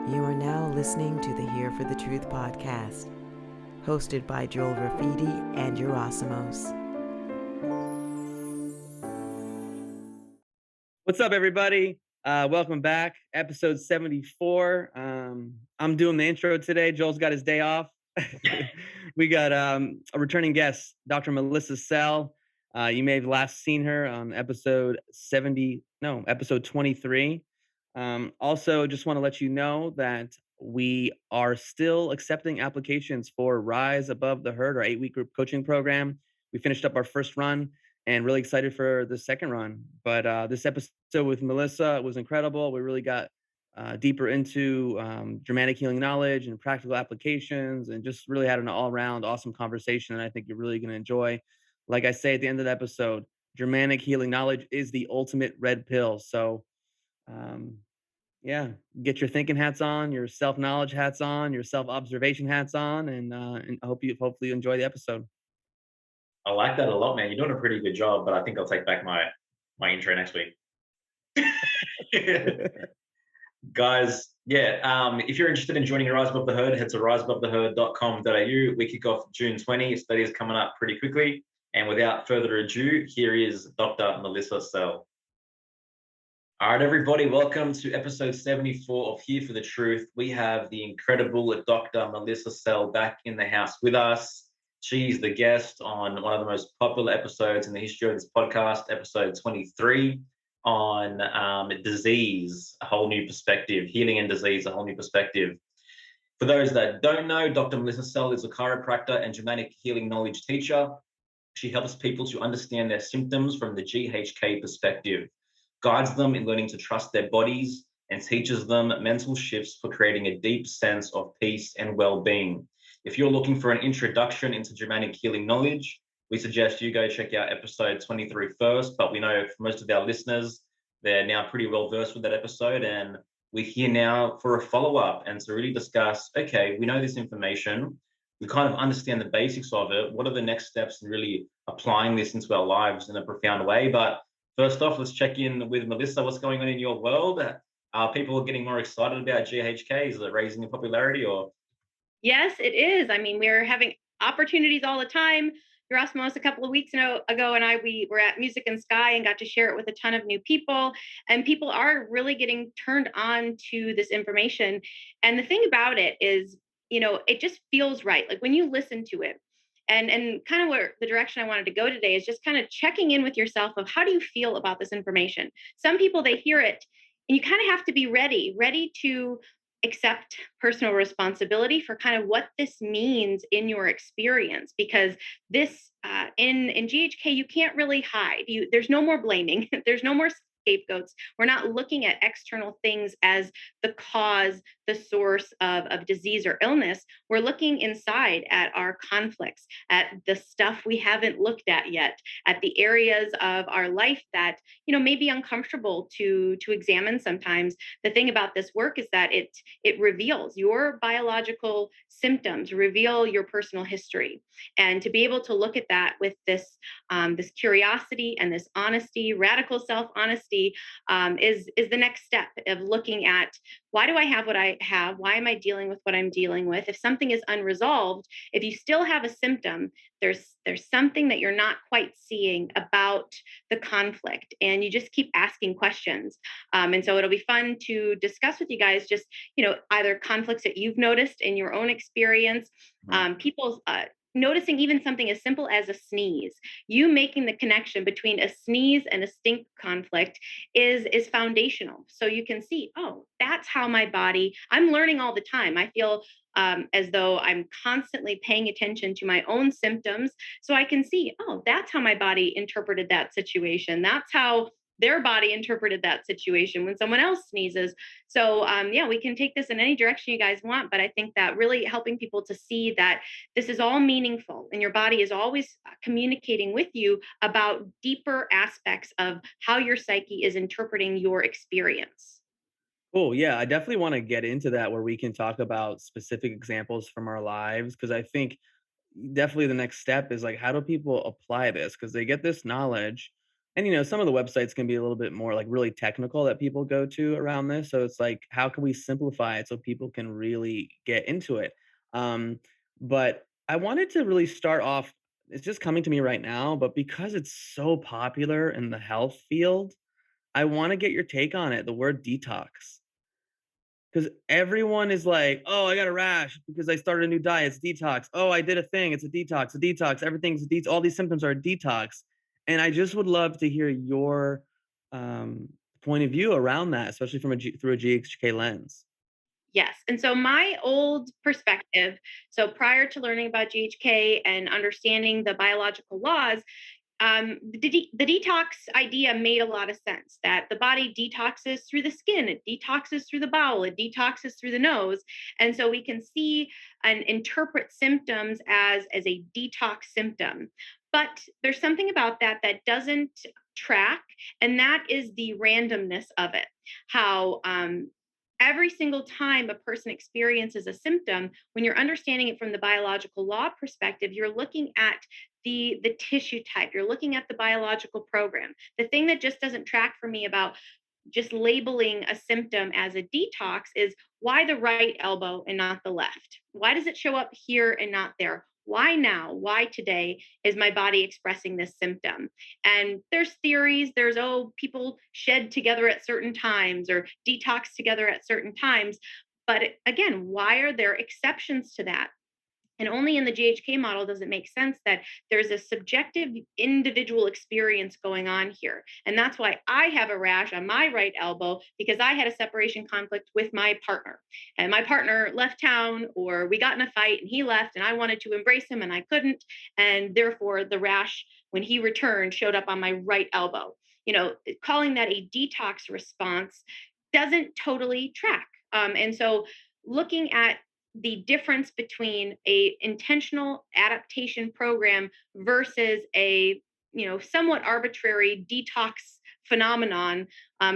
You are now listening to the Here for the Truth podcast, hosted by Joel Rafidi and Yerasimos. What's up, everybody? Welcome back, episode 74. I'm doing the intro today. Joel's got his day off. We got a returning guest, Dr. Melissa Sell. You may have last seen her on episode 23. Also, just want to let you know that we are still accepting applications for Rise Above the Herd, our 8-week group coaching program. We finished up our first run and really excited for the second run. But this episode with Melissa was incredible. We really got deeper into Germanic healing knowledge and practical applications, and just really had an all-around awesome conversation. And I think you're really going to enjoy. Like I say at the end of the episode, Germanic healing knowledge is the ultimate red pill. So, yeah, get your thinking hats on, your self-knowledge hats on, your self-observation hats on, and hopefully you enjoy the episode. I like that a lot, man. You're doing a pretty good job, but I think I'll take back my intro next week. Guys, if you're interested in joining Rise Above the Herd, head to riseabovetheherd.com.au. We kick off June 20. Study is coming up pretty quickly. And without further ado, here is Dr. Melissa Sell. All right, everybody, welcome to episode 74 of Here for the Truth. We have the incredible Dr. Melissa Sell back in the house with us. She's the guest on one of the most popular episodes in the history of this podcast, episode 23, on disease, a whole new perspective, healing and disease, a whole new perspective. For those that don't know, Dr. Melissa Sell is a chiropractor and Germanic Healing Knowledge Teacher. She helps people to understand their symptoms from the GHK perspective, guides them in learning to trust their bodies, and teaches them mental shifts for creating a deep sense of peace and well-being. If you're looking for an introduction into Germanic healing knowledge, we suggest you go check out episode 23 first, but we know for most of our listeners, they're now pretty well versed with that episode, and we're here now for a follow-up and to really discuss, okay, we know this information, we kind of understand the basics of it, what are the next steps in really applying this into our lives in a profound way? But first off, let's check in with Melissa. What's going on in your world? Are people getting more excited about GHK? Is it raising in popularity or? Yes, it is. I mean, we're having opportunities all the time. Yerasimos a couple of weeks ago and we were at Music and Sky and got to share it with a ton of new people. And people are really getting turned on to this information. And the thing about it is, it just feels right. Like when you listen to it, and kind of where the direction I wanted to go today is just kind of checking in with yourself of how do you feel about this information? Some people, they hear it and you kind of have to be ready to accept personal responsibility for kind of what this means in your experience, because this in GHK you can't really hide. There's no more blaming. There's no more scapegoats. We're not looking at external things as the cause, the source of disease or illness. We're looking inside at our conflicts, at the stuff we haven't looked at yet, at the areas of our life that may be uncomfortable to examine sometimes. The thing about this work is that it reveals your biological symptoms, reveal your personal history, and to be able to look at that with this curiosity and this honesty, radical self-honesty, is the next step of looking at, why do I have what I have? Why am I dealing with what I'm dealing with? If something is unresolved, if you still have a symptom, there's something that you're not quite seeing about the conflict, and you just keep asking questions. And so it'll be fun to discuss with you guys just, either conflicts that you've noticed in your own experience, people's noticing even something as simple as a sneeze. You making the connection between a sneeze and a stink conflict is foundational. So you can see, oh, that's how my body, I'm learning all the time. I feel as though I'm constantly paying attention to my own symptoms. So I can see, oh, that's how my body interpreted that situation. That's how their body interpreted that situation when someone else sneezes. So we can take this in any direction you guys want, but I think that really helping people to see that this is all meaningful and your body is always communicating with you about deeper aspects of how your psyche is interpreting your experience. Cool. Yeah, I definitely want to get into that where we can talk about specific examples from our lives, because I think definitely the next step is like, how do people apply this? Because they get this knowledge And some of the websites can be a little bit more like really technical that people go to around this. So it's like, how can we simplify it so people can really get into it? Um, but I wanted to really start off, it's just coming to me right now, but because it's so popular in the health field, I want to get your take on it, the word detox. Because everyone is like, "Oh, I got a rash because I started a new diet. It's detox. Oh, I did a thing. It's a detox. A detox. Everything's a detox. All these symptoms are a detox." And I just would love to hear your um, point of view around that, especially through a GHK lens. Yes. And so my old perspective, so prior to learning about GHK and understanding the biological laws, the detox idea made a lot of sense, that the body detoxes through the skin, it detoxes through the bowel, it detoxes through the nose. And so we can see and interpret symptoms as a detox symptom. But there's something about that that doesn't track, and that is the randomness of it. How every single time a person experiences a symptom, when you're understanding it from the biological law perspective, you're looking at the tissue type, you're looking at the biological program. The thing that just doesn't track for me about just labeling a symptom as a detox is, why the right elbow and not the left? Why does it show up here and not there? Why now? Why today is my body expressing this symptom? And there's theories. There's, oh, people shed together at certain times or detox together at certain times. But again, why are there exceptions to that? And only in the GHK model does it make sense that there's a subjective individual experience going on here. And that's why I have a rash on my right elbow, because I had a separation conflict with my partner. And my partner left town, or we got in a fight and he left, and I wanted to embrace him and I couldn't. And therefore, the rash, when he returned, showed up on my right elbow. Calling that a detox response doesn't totally track. And so, looking at the difference between a intentional adaptation program versus a somewhat arbitrary detox phenomenon,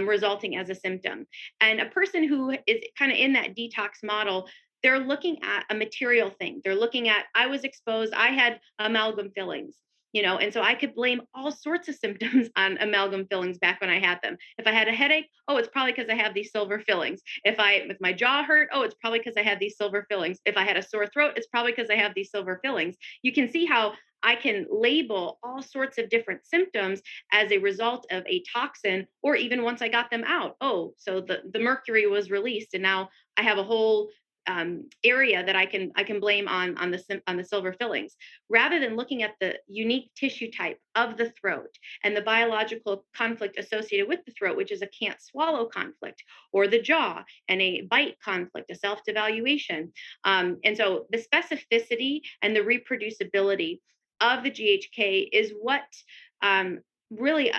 resulting as a symptom. And a person who is kind of in that detox model, they're looking at a material thing. They're looking at, I was exposed, I had amalgam fillings. And so I could blame all sorts of symptoms on amalgam fillings back when I had them. If I had a headache, oh, it's probably because I have these silver fillings. If my jaw hurt, oh, it's probably because I had these silver fillings. If I had a sore throat, it's probably because I have these silver fillings. You can see how I can label all sorts of different symptoms as a result of a toxin, or even once I got them out. Oh, so the mercury was released, and now I have a whole area that I can blame on the silver fillings, rather than looking at the unique tissue type of the throat and the biological conflict associated with the throat, which is a can't swallow conflict, or the jaw and a bite conflict, a self-devaluation. And so the specificity and the reproducibility of the GHK is what really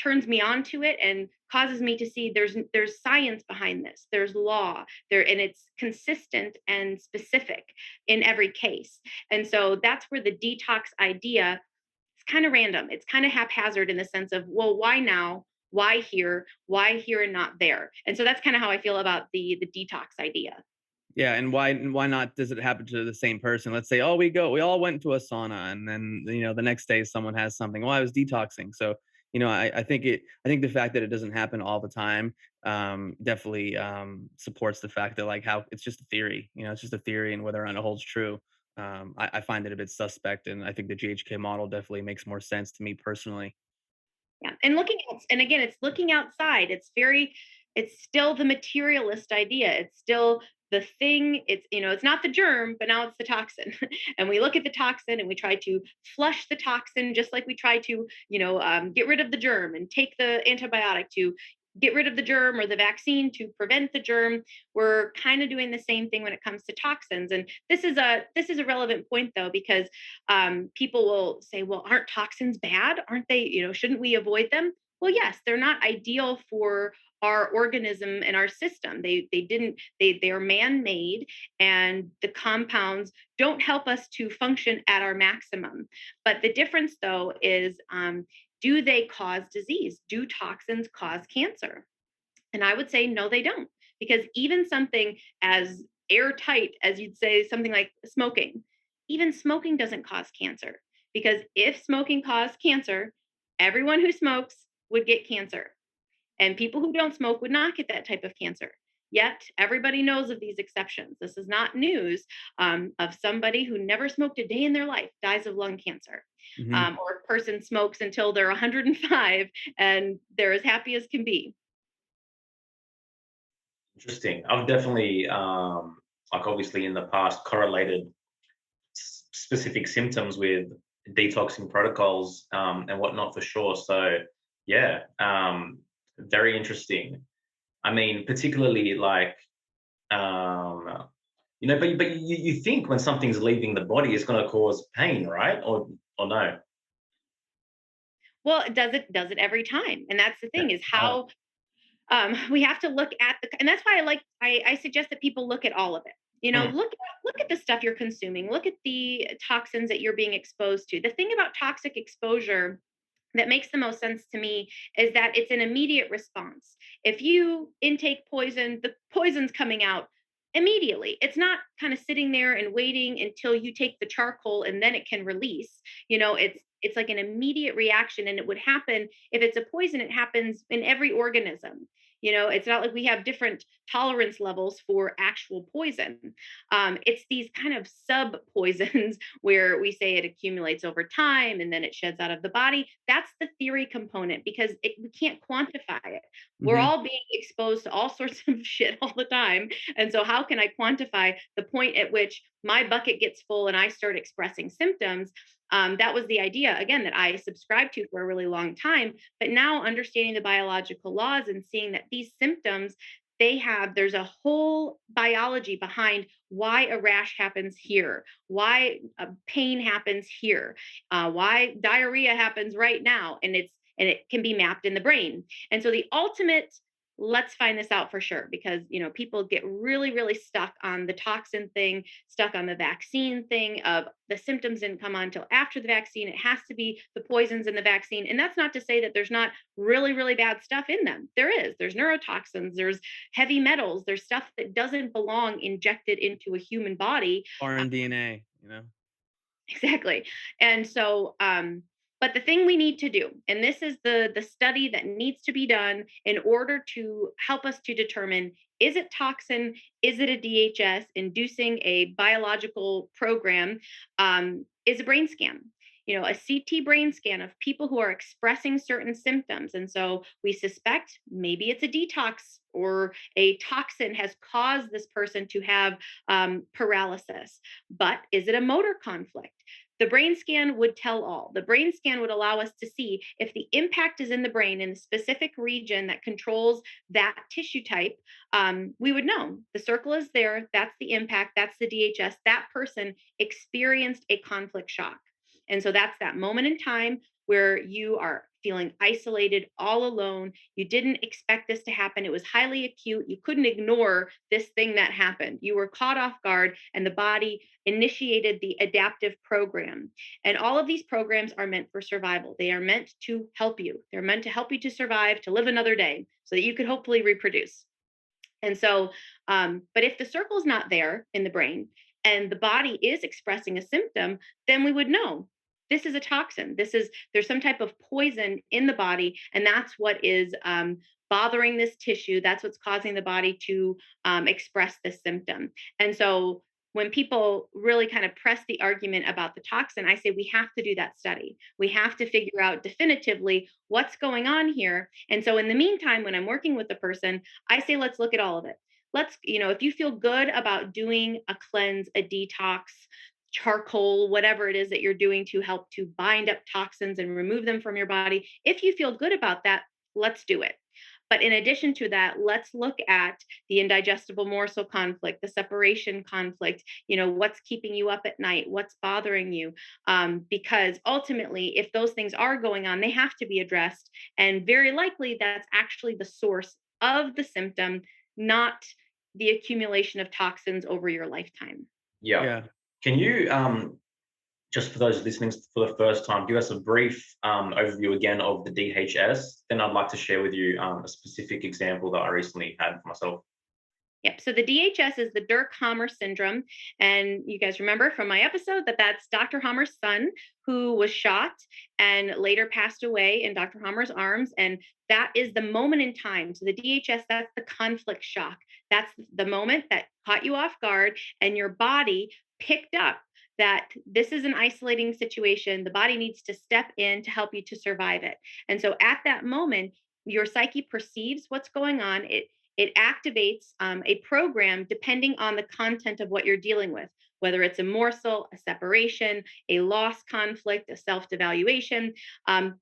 turns me on to it and causes me to see there's science behind this, there's law there, and it's consistent and specific in every case. And so that's where the detox idea, it's kind of random, it's kind of haphazard, in the sense of, well, why now, why here and not there? And so that's kind of how I feel about the detox idea. Yeah, and why not does it happen to the same person? Let's say, oh, we all went to a sauna, and then the next day someone has something. Well, I was detoxing. So, I think the fact that it doesn't happen all the time definitely supports the fact that, like, how it's just a theory. It's just a theory, and whether or not it holds true, I find it a bit suspect. And I think the GHK model definitely makes more sense to me personally. Yeah. And again, it's looking outside. It's still the materialist idea. It's still the thing. It's not the germ, but now it's the toxin. And we look at the toxin and we try to flush the toxin, just like we try to, get rid of the germ and take the antibiotic to get rid of the germ, or the vaccine to prevent the germ. We're kind of doing the same thing when it comes to toxins. And this is a relevant point, though, because people will say, well, aren't toxins bad? Aren't they, shouldn't we avoid them? Well, yes, they're not ideal for our organism and our system. They are man-made, and the compounds don't help us to function at our maximum. But the difference, though, is, do they cause disease? Do toxins cause cancer? And I would say no, they don't. Because even something as airtight as, you'd say, something like smoking, even smoking doesn't cause cancer. Because if smoking caused cancer, everyone who smokes would get cancer, and people who don't smoke would not get that type of cancer. Yet everybody knows of these exceptions. This is not news of somebody who never smoked a day in their life dies of lung cancer, or a person smokes until they're 105 and they're as happy as can be. Interesting. I've definitely, like obviously in the past, correlated specific symptoms with detoxing protocols and whatnot for sure. So yeah, very interesting. I mean, particularly like, but you think when something's leaving the body, it's going to cause pain, right? Or no? Well, does it every time, and that's the Yeah. thing is how we have to look at and that's why I suggest that people look at all of it. Mm, Look at the stuff you're consuming. Look at the toxins that you're being exposed to. The thing about toxic exposure that makes the most sense to me is that it's an immediate response. If you intake poison, the poison's coming out immediately. It's not kind of sitting there and waiting until you take the charcoal and then it can release. It's like an immediate reaction, and it would happen if it's a poison. It happens in every organism. It's not like we have different tolerance levels for actual poison. It's these kind of sub poisons where we say it accumulates over time and then it sheds out of the body. That's the theory component, because we can't quantify it. We're Mhm. all being exposed to all sorts of shit all the time. And so, how can I quantify the point at which my bucket gets full and I start expressing symptoms? That was the idea, again, that I subscribed to for a really long time. But now, understanding the biological laws and seeing that these symptoms, there's a whole biology behind why a rash happens here, why pain happens here, why diarrhea happens right now, and it can be mapped in the brain. And so the ultimate, let's find this out for sure, because people get really really stuck on the toxin thing, stuck on the vaccine thing of the symptoms didn't come on until after the vaccine. It has to be the poisons in the vaccine. And that's not to say that there's not really really bad stuff in them. There's neurotoxins, there's heavy metals, there's stuff that doesn't belong injected into a human body. Foreign DNA, Exactly. And so, but the thing we need to do, and this is the study that needs to be done in order to help us to determine, is it toxin? Is it a DHS inducing a biological program? Is a brain scan. A CT brain scan of people who are expressing certain symptoms. And so we suspect maybe it's a detox or a toxin has caused this person to have paralysis. But is it a motor conflict? The brain scan would tell all. The brain scan would allow us to see if the impact is in the brain in the specific region that controls that tissue type. We would know the circle is there. That's the impact. That's the DHS. That person experienced a conflict shock. And so that's that moment in time where you are feeling isolated, all alone. You didn't expect this to happen. It was highly acute. You couldn't ignore this thing that happened. You were caught off guard, and the body initiated the adaptive program. And all of these programs are meant for survival. They are meant to help you. They're meant to help you to survive, to live another day so that you could hopefully reproduce. And so, but if the circle's not there in the brain and the body is expressing a symptom, then we would know this is a toxin. There's some type of poison in the body, and that's what is bothering this tissue. That's what's causing the body to express this symptom. And so, when people really kind of press the argument about the toxin, I say we have to do that study. We have to figure out definitively what's going on here. And so, in the meantime, when I'm working with the person, I say, let's look at all of it. If you feel good about doing a cleanse, a detox, charcoal, whatever it is that you're doing to help to bind up toxins and remove them from your body, if you feel good about that, let's do it. But in addition to that, let's look at the indigestible morsel conflict, the separation conflict, what's keeping you up at night, what's bothering you. Because ultimately, if those things are going on, they have to be addressed. And very likely that's actually the source of the symptom, not the accumulation of toxins over your lifetime. yeah. Yeah. Can you just for those listening for the first time, give us a brief overview again of the DHS? Then I'd like to share with you a specific example that I recently had for myself. Yep. So the DHS is the Dirk Hammer syndrome. And you guys remember from my episode that that's Dr. Hammer's son who was shot and later passed away in Dr. Hammer's arms. And that is the moment in time. So the DHS, that's the conflict shock. That's the moment that caught you off guard and your body picked up that this is an isolating situation. The body needs to step in to help you to survive it. And so at that moment, your psyche perceives what's going on. It activates a program depending on the content of what you're dealing with, whether it's a morsel, a separation, a loss conflict, a self-devaluation.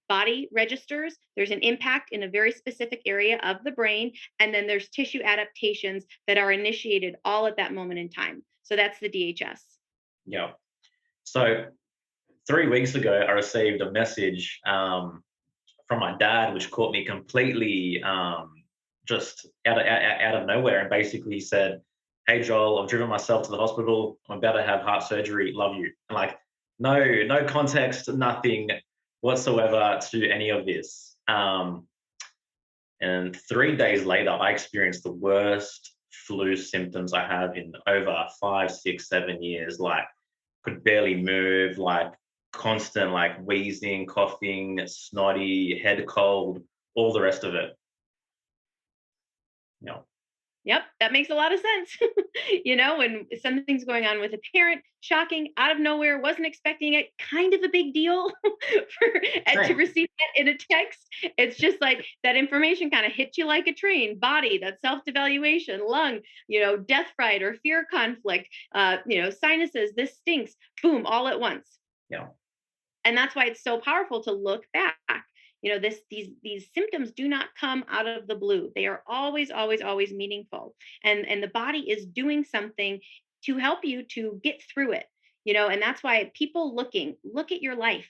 Body registers, there's an impact in a very specific area of the brain, and then there's tissue adaptations that are initiated all at that moment in time. So that's the DHS. Yeah. So 3 weeks ago, I received a message from my dad, which caught me completely just out of nowhere. And basically he said, "Hey Joel, I've driven myself to the hospital. I'm about to have heart surgery. Love you." And like, no context, nothing whatsoever to any of this. And 3 days later, I experienced the worst flu symptoms I have in over 5, 6, 7 years. Like, could barely move, like constant like wheezing, coughing, snotty, head cold, all the rest of it. You know, Yep, that makes a lot of sense. When something's going on with a parent, shocking, out of nowhere, wasn't expecting it, kind of a big deal to same. receive that in a text. It's just like that information kind of hits you like a train. Body, that self-devaluation, lung, death fright or fear conflict, sinuses, this stinks, boom, all at once. Yeah. And that's why it's so powerful to look back. These symptoms do not come out of the blue. They are always, always, always meaningful. And the body is doing something to help you to get through it. And that's why people look at your life.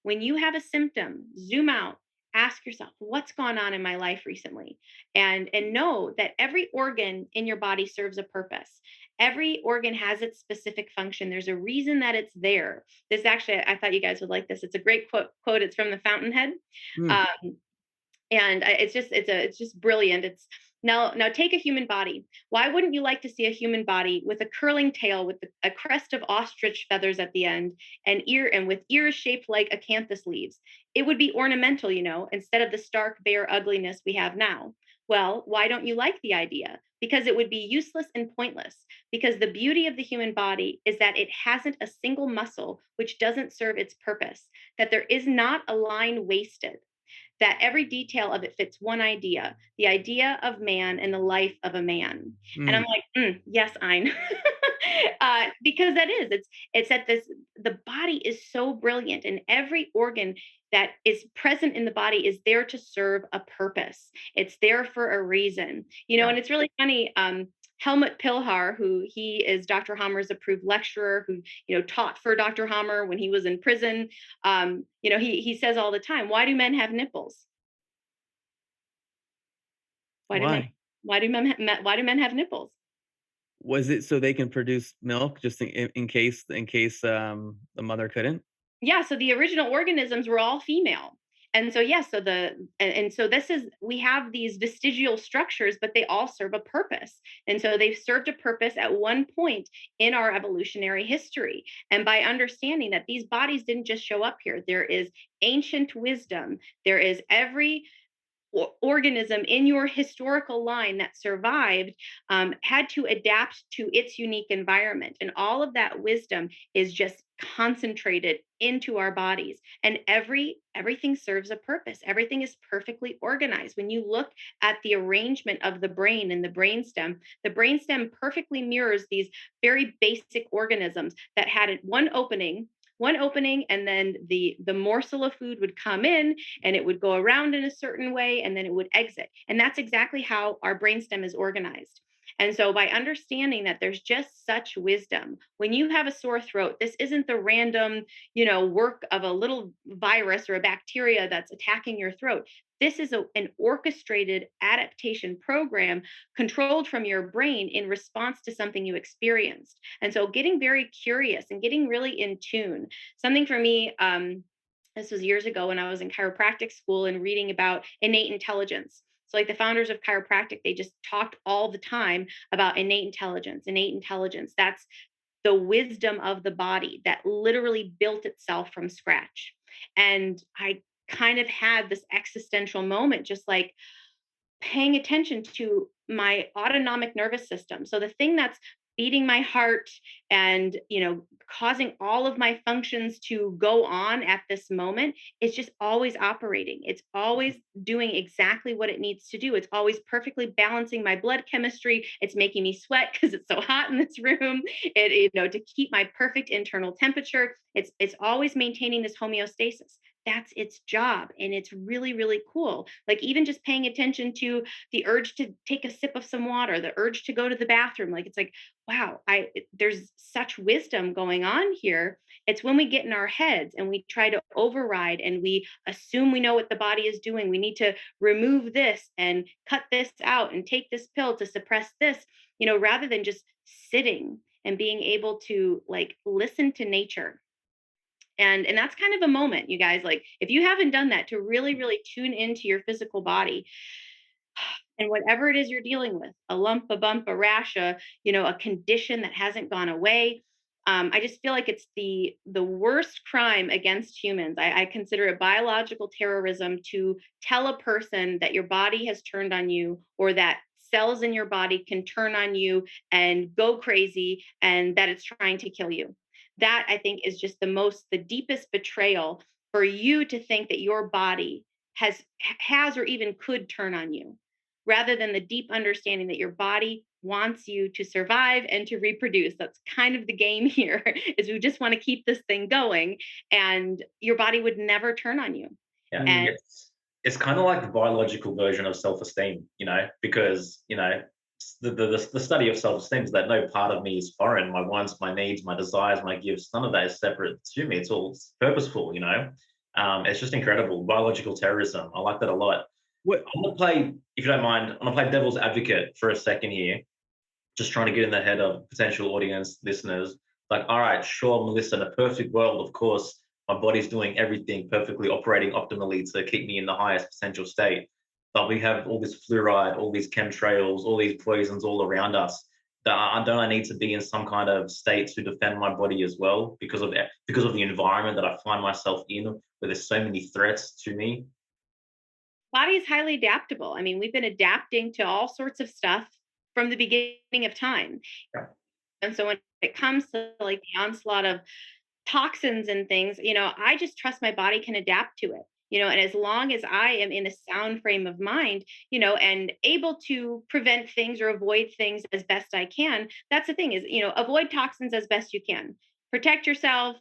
When you have a symptom, zoom out, ask yourself, what's gone on in my life recently? And know that every organ in your body serves a purpose. Every organ has its specific function. There's a reason that it's there. This actually, I thought you guys would like this. It's a great quote. It's from the Fountainhead. Hmm. And it's just brilliant. It's now take a human body. Why wouldn't you like to see a human body with a curling tail with a crest of ostrich feathers at the end and with ears shaped like acanthus leaves? It would be ornamental, instead of the stark bare ugliness we have now. Well, why don't you like the idea? Because it would be useless and pointless. Because the beauty of the human body is that it hasn't a single muscle which doesn't serve its purpose, that there is not a line wasted, that every detail of it fits one idea, the idea of man and the life of a man. And I'm like, yes, Ein. Because that is, it's at this, the body is so brilliant, and every organ that is present in the body is there to serve a purpose. It's there for a reason, Yeah. and it's really funny. Helmut Pilhar, who he is Dr. Hammer's approved lecturer, who taught for Dr. Hammer when he was in prison. He says all the time, "Why do men have nipples? Why do men? Why? Why do men have nipples?" Was it so they can produce milk just in case the mother couldn't? Yeah, so the original organisms were all female. And so yes, so this is, we have these vestigial structures, but they all serve a purpose. And so they've served a purpose at one point in our evolutionary history. And by understanding that these bodies didn't just show up here, there is ancient wisdom. There is every organism in your historical line that survived had to adapt to its unique environment, and all of that wisdom is just concentrated into our bodies. And everything serves a purpose. Everything is perfectly organized. When you look at the arrangement of the brain and the brainstem perfectly mirrors these very basic organisms that had one opening, and then the morsel of food would come in and it would go around in a certain way and then it would exit. And that's exactly how our brainstem is organized. And so by understanding that there's just such wisdom, when you have a sore throat, this isn't the random, work of a little virus or a bacteria that's attacking your throat. This is an orchestrated adaptation program controlled from your brain in response to something you experienced. And so getting very curious and getting really in tune. Something for me, this was years ago when I was in chiropractic school and reading about innate intelligence. So like the founders of chiropractic, they just talked all the time about innate intelligence, innate intelligence. That's the wisdom of the body that literally built itself from scratch. And I kind of had this existential moment, just like paying attention to my autonomic nervous system. So the thing that's beating my heart and, causing all of my functions to go on at this moment is just always operating. It's always doing exactly what it needs to do. It's always perfectly balancing my blood chemistry. It's making me sweat because it's so hot in this room. To keep my perfect internal temperature. It's always maintaining this homeostasis. That's its job. And it's really, really cool. Like even just paying attention to the urge to take a sip of some water, the urge to go to the bathroom. Like it's like, wow, there's such wisdom going on here. It's when we get in our heads and we try to override and we assume we know what the body is doing. We need to remove this and cut this out and take this pill to suppress this, rather than just sitting and being able to like listen to nature. And that's kind of a moment, you guys, like if you haven't done that, to really really tune into your physical body and whatever it is you're dealing with, a lump, a bump, a rash, a condition that hasn't gone away. I just feel like it's the worst crime against humans. I consider it biological terrorism to tell a person that your body has turned on you, or that cells in your body can turn on you and go crazy, and that it's trying to kill you. That I think is just the deepest betrayal, for you to think that your body has or even could turn on you, rather than the deep understanding that your body wants you to survive and to reproduce. That's kind of the game here, is we just want to keep this thing going, and your body would never turn on you. Yeah, And it's kind of like the biological version of self-esteem, because the study of self-esteem is that no part of me is foreign. My wants, my needs, my desires, my gifts, none of that is separate to me. It's all purposeful. It's just incredible. Biological terrorism. I like that a lot. What? I'm gonna play, if you don't mind, I'm gonna play devil's advocate for a second here, just trying to get in the head of potential audience listeners. Like, all right, sure, Melissa, in a perfect world, of course, my body's doing everything perfectly, operating optimally to keep me in the highest potential state. But we have all this fluoride, all these chemtrails, all these poisons all around us. Don't I need to be in some kind of state to defend my body as well, because of the environment that I find myself in, where there's so many threats to me? body is highly adaptable. I mean, we've been adapting to all sorts of stuff from the beginning of time. Yeah. And so when it comes to like the onslaught of toxins and things, I just trust my body can adapt to it. And as long as I am in a sound frame of mind, and able to prevent things or avoid things as best I can, that's the thing is, avoid toxins as best you can. Protect yourself,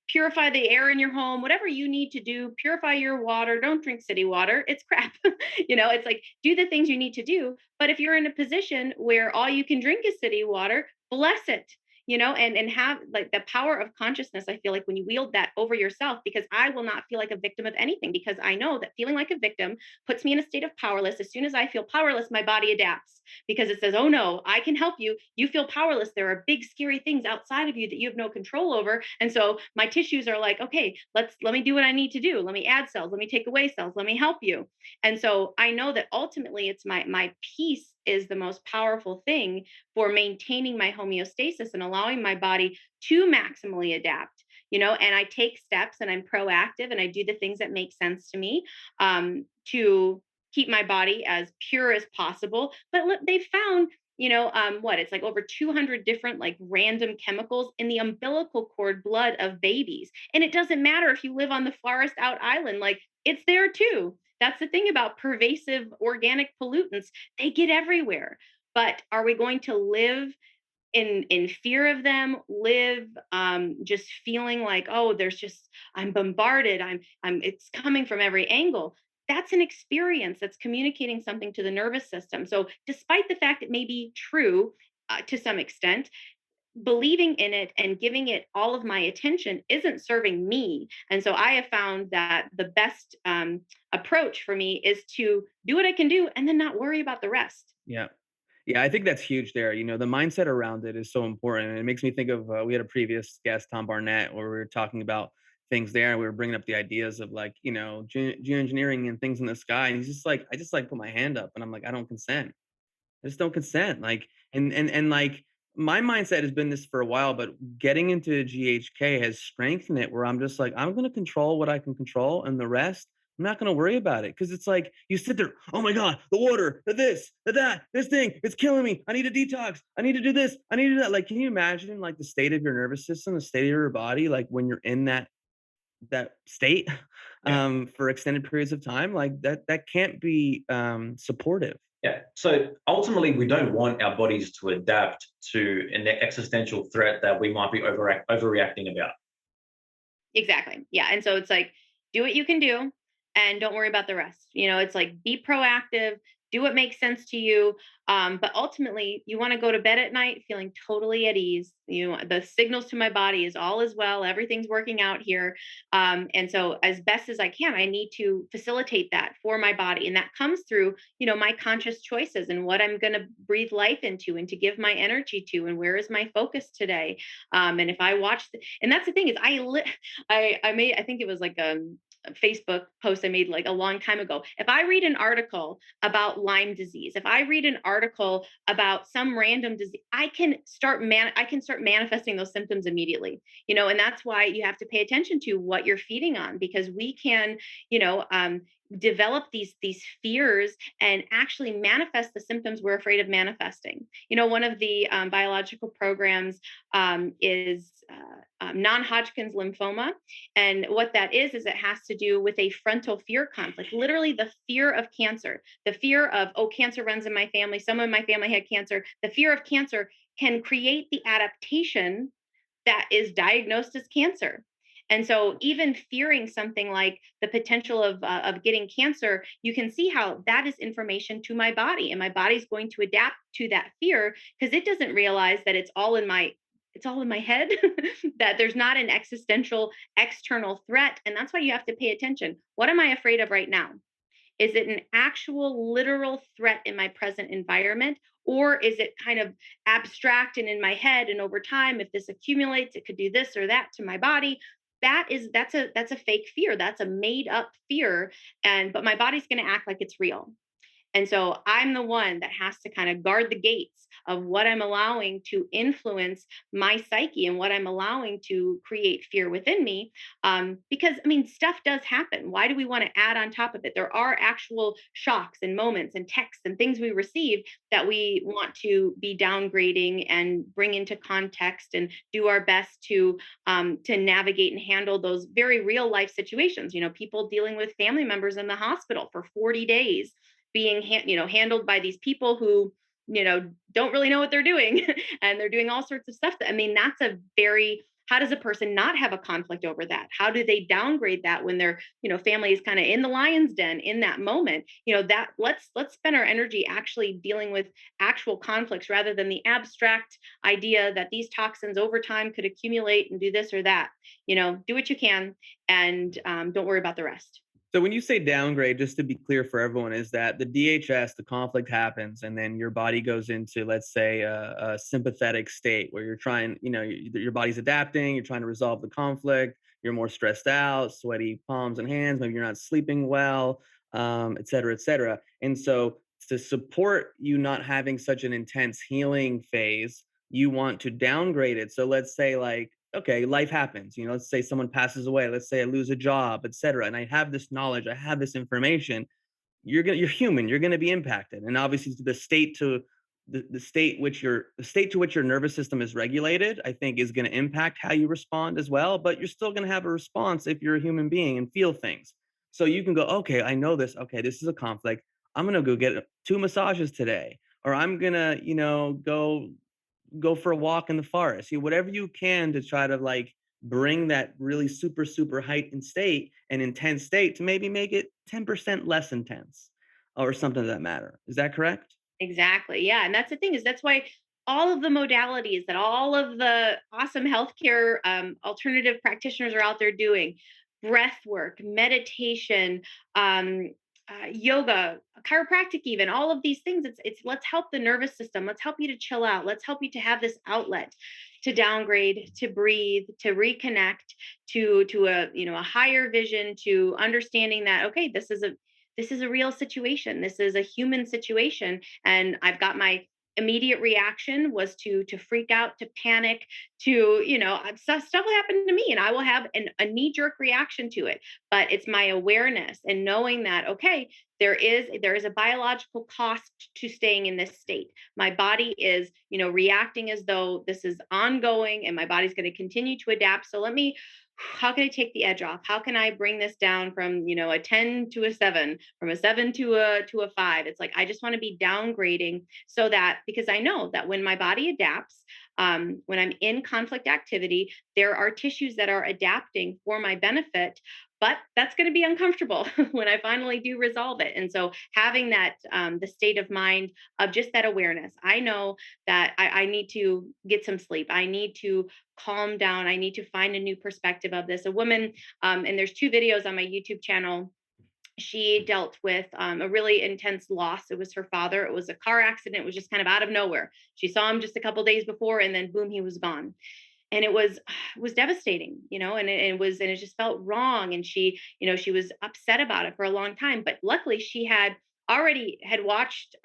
purify the air in your home, whatever you need to do, purify your water. Don't drink city water. It's crap. It's like do the things you need to do. But if you're in a position where all you can drink is city water, bless it, and have like the power of consciousness. I feel like when you wield that over yourself, because I will not feel like a victim of anything, because I know that feeling like a victim puts me in a state of powerless. As soon as I feel powerless, my body adapts, because it says, oh no, I can help you. You feel powerless. There are big scary things outside of you that you have no control over. And so my tissues are like, okay, let me do what I need to do. Let me add cells, let me take away cells, let me help you. And so I know that ultimately it's my peace is the most powerful thing for maintaining my homeostasis and allowing my body to maximally adapt. And I take steps and I'm proactive and I do the things that make sense to me, to keep my body as pure as possible. But they found, it's like over 200 different like random chemicals in the umbilical cord blood of babies. And it doesn't matter if you live on the farthest out island, like it's there too. That's the thing about pervasive organic pollutants. They get everywhere. But are we going to live in fear of them, live just feeling like, oh, I'm bombarded, I'm it's coming from every angle? That's an experience that's communicating something to the nervous system. So despite the fact it may be true, to some extent, believing in it and giving it all of my attention isn't serving me. And so I have found that the best approach for me is to do what I can do and then not worry about the rest. Yeah. Yeah, I think that's huge there. The mindset around it is so important. And it makes me think of we had a previous guest, Tom Barnett, where we were talking about things there. We were bringing up the ideas of like, geoengineering and things in the sky. And he's just like, I just like put my hand up and I'm like, I don't consent. I just don't consent. Like, and like my mindset has been this for a while, but getting into GHK has strengthened it where I'm just like, I'm going to control what I can control and the rest, I'm not going to worry about it. Cause it's like, you sit there, oh my God, the water, the this, the that, this thing, it's killing me. I need to detox. I need to do this. I need to do that. Like, can you imagine like the state of your nervous system, the state of your body, like when you're in that state for extended periods of time, like that can't be supportive. Yeah. So ultimately, we don't want our bodies to adapt to an existential threat that we might be overreacting about. Exactly. Yeah. And so it's like, do what you can do and don't worry about the rest. It's like be proactive, do what makes sense to you. But ultimately, you want to go to bed at night feeling totally at ease. The signals to my body is all is well, everything's working out here. And so, as best as I can, I need to facilitate that for my body. And that comes through, my conscious choices and what I'm going to breathe life into and to give my energy to, and where is my focus today. And if I watch, and that's the thing is, I made, I think it was like a Facebook post I made like a long time ago. If I read an article about Lyme disease, if I read an article about some random disease, I can start manifesting those symptoms immediately. And that's why you have to pay attention to what you're feeding on, because we can, develop these fears and actually manifest the symptoms we're afraid of manifesting. One of the biological programs is non-Hodgkin's lymphoma. And what that is it has to do with a frontal fear conflict, literally the fear of cancer, the fear of, oh, cancer runs in my family. Someone in my family had cancer. The fear of cancer can create the adaptation that is diagnosed as cancer. And so even fearing something like the potential of getting cancer, you can see how that is information to my body, and my body's going to adapt to that fear because it doesn't realize that it's all in my head, that there's not an existential external threat. And that's why you have to pay attention. What am I afraid of right now? Is it an actual literal threat in my present environment? Or is it kind of abstract and in my head? And over time, if this accumulates, it could do this or that to my body. That's a fake fear. That's a made up fear. But my body's going to act like it's real. And so I'm the one that has to kind of guard the gates of what I'm allowing to influence my psyche and what I'm allowing to create fear within me. Because, stuff does happen. Why do we want to add on top of it? There are actual shocks and moments and texts and things we receive that we want to be downgrading and bring into context and do our best to navigate and handle those very real life situations. People dealing with family members in the hospital for 40 days being handled by these people who don't really know what they're doing and they're doing all sorts of stuff. That's a very, how does a person not have a conflict over that? How do they downgrade that when their family is kind of in the lion's den in that moment? That let's spend our energy actually dealing with actual conflicts rather than the abstract idea that these toxins over time could accumulate and do this or that. Do what you can and don't worry about the rest. So when you say downgrade, just to be clear for everyone, is that the DHS, the conflict happens, and then your body goes into, let's say, a sympathetic state where you're trying, your body's adapting, you're trying to resolve the conflict, you're more stressed out, sweaty palms and hands, maybe you're not sleeping well, et cetera, et cetera. And so to support you not having such an intense healing phase, you want to downgrade it. So let's say like, okay, life happens. Let's say someone passes away. Let's say I lose a job, et cetera. And I have this knowledge, I have this information. You're human. You're gonna be impacted. And obviously, the state to which your nervous system is regulated, I think, is going to impact how you respond as well. But you're still going to have a response if you're a human being and feel things. So you can go, okay, I know this. Okay, this is a conflict. I'm gonna go get 2 massages today, or I'm gonna, go for a walk in the forest, whatever you can to try to like bring that really super, super heightened state and intense state to maybe make it 10% less intense or something of that matter. Is that correct? Exactly. Yeah. And that's the thing is that's why all of the modalities that all of the awesome healthcare alternative practitioners are out there doing, breath work, meditation, yoga, chiropractic, even all of these things. It's let's help the nervous system. Let's help you to chill out. Let's help you to have this outlet, to downgrade, to breathe, to reconnect, to a higher vision, to understanding that, okay, this is a real situation. This is a human situation, and I've got my immediate reaction was to freak out, to panic, to stuff will happen to me, and I will have a knee jerk reaction to it. But it's my awareness and knowing that, okay, there is a biological cost to staying in this state. My body is reacting as though this is ongoing, and my body's going to continue to adapt. So how can I take the edge off? How can I bring this down from a 10 to a 7, from a 7 to a 5? It's like I just want to be downgrading, so that, because I know that when my body adapts, when I'm in conflict activity, there are tissues that are adapting for my benefit, but that's going to be uncomfortable when I finally do resolve it. And so having that, the state of mind of just that awareness, I know that I need to get some sleep. I need to calm down. I need to find a new perspective of this. A woman, and there's 2 videos on my YouTube channel. She dealt with a really intense loss. It was her father. It was a car accident. It was just kind of out of nowhere. She saw him just a couple days before, and then boom, he was gone. And it was devastating, and it just felt wrong. And she was upset about it for a long time. But luckily, she had watched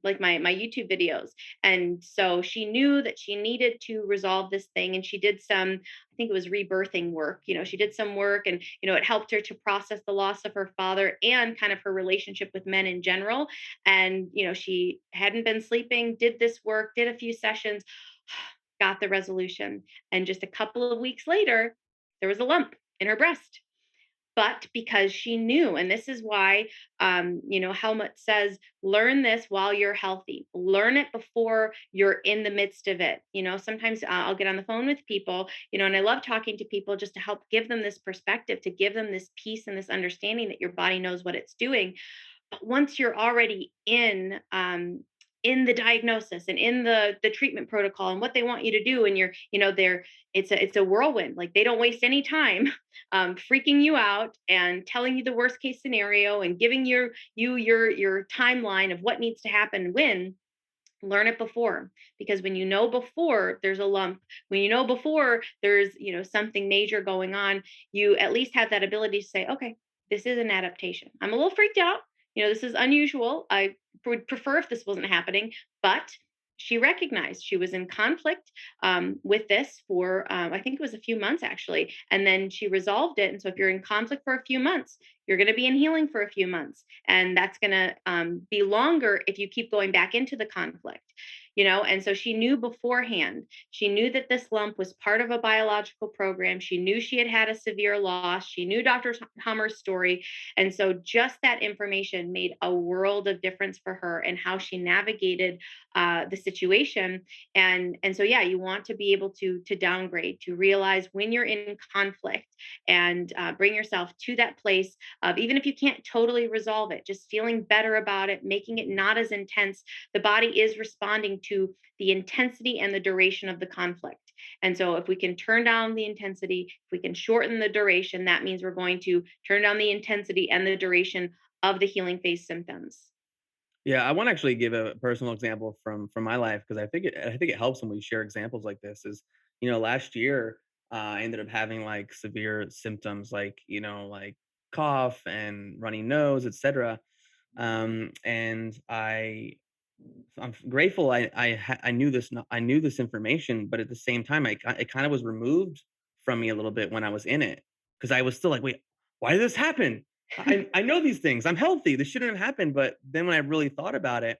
like my YouTube videos, and so she knew that she needed to resolve this thing. And she did some, I think it was rebirthing work. She did some work, and it helped her to process the loss of her father and kind of her relationship with men in general. And she hadn't been sleeping, did this work, did a few sessions, got the resolution. And just a couple of weeks later, there was a lump in her breast. But because she knew, and this is why, Helmut says, learn this while you're healthy. Learn it before you're in the midst of it. Sometimes I'll get on the phone with people, and I love talking to people just to help give them this perspective, to give them this peace and this understanding that your body knows what it's doing. But once you're already in the diagnosis and in the treatment protocol and what they want you to do, and it's a whirlwind. Like, they don't waste any time freaking you out and telling you the worst case scenario and giving your timeline of what needs to happen when. Learn it before, because when before there's a lump, when before there's something major going on, you at least have that ability to say, okay, this is an adaptation. I'm a little freaked out, this is unusual. I would prefer if this wasn't happening. But she recognized she was in conflict with this for I think it was a few months, actually, and then she resolved it. And so if you're in conflict for a few months, you're going to be in healing for a few months, and that's going to be longer if you keep going back into the conflict. And so she knew beforehand. She knew that this lump was part of a biological program. She knew she had had a severe loss. She knew Dr. Hummer's story. And so just that information made a world of difference for her and how she navigated the situation. And so, yeah, you want to be able to downgrade, to realize when you're in conflict, and bring yourself to that place of, even if you can't totally resolve it, just feeling better about it, making it not as intense. The body is responding to the intensity and the duration of the conflict. And so if we can turn down the intensity, if we can shorten the duration, that means we're going to turn down the intensity and the duration of the healing phase symptoms. Yeah, I want to actually give a personal example from my life, because I think it helps when we share examples like this. Is last year I ended up having like severe symptoms, like like cough and runny nose, etc. And I'm grateful I knew I knew this information, but at the same time, it kind of was removed from me a little bit when I was in it, because I was still like, wait, why did this happen? I know these things. I'm healthy. This shouldn't have happened. But then when I really thought about it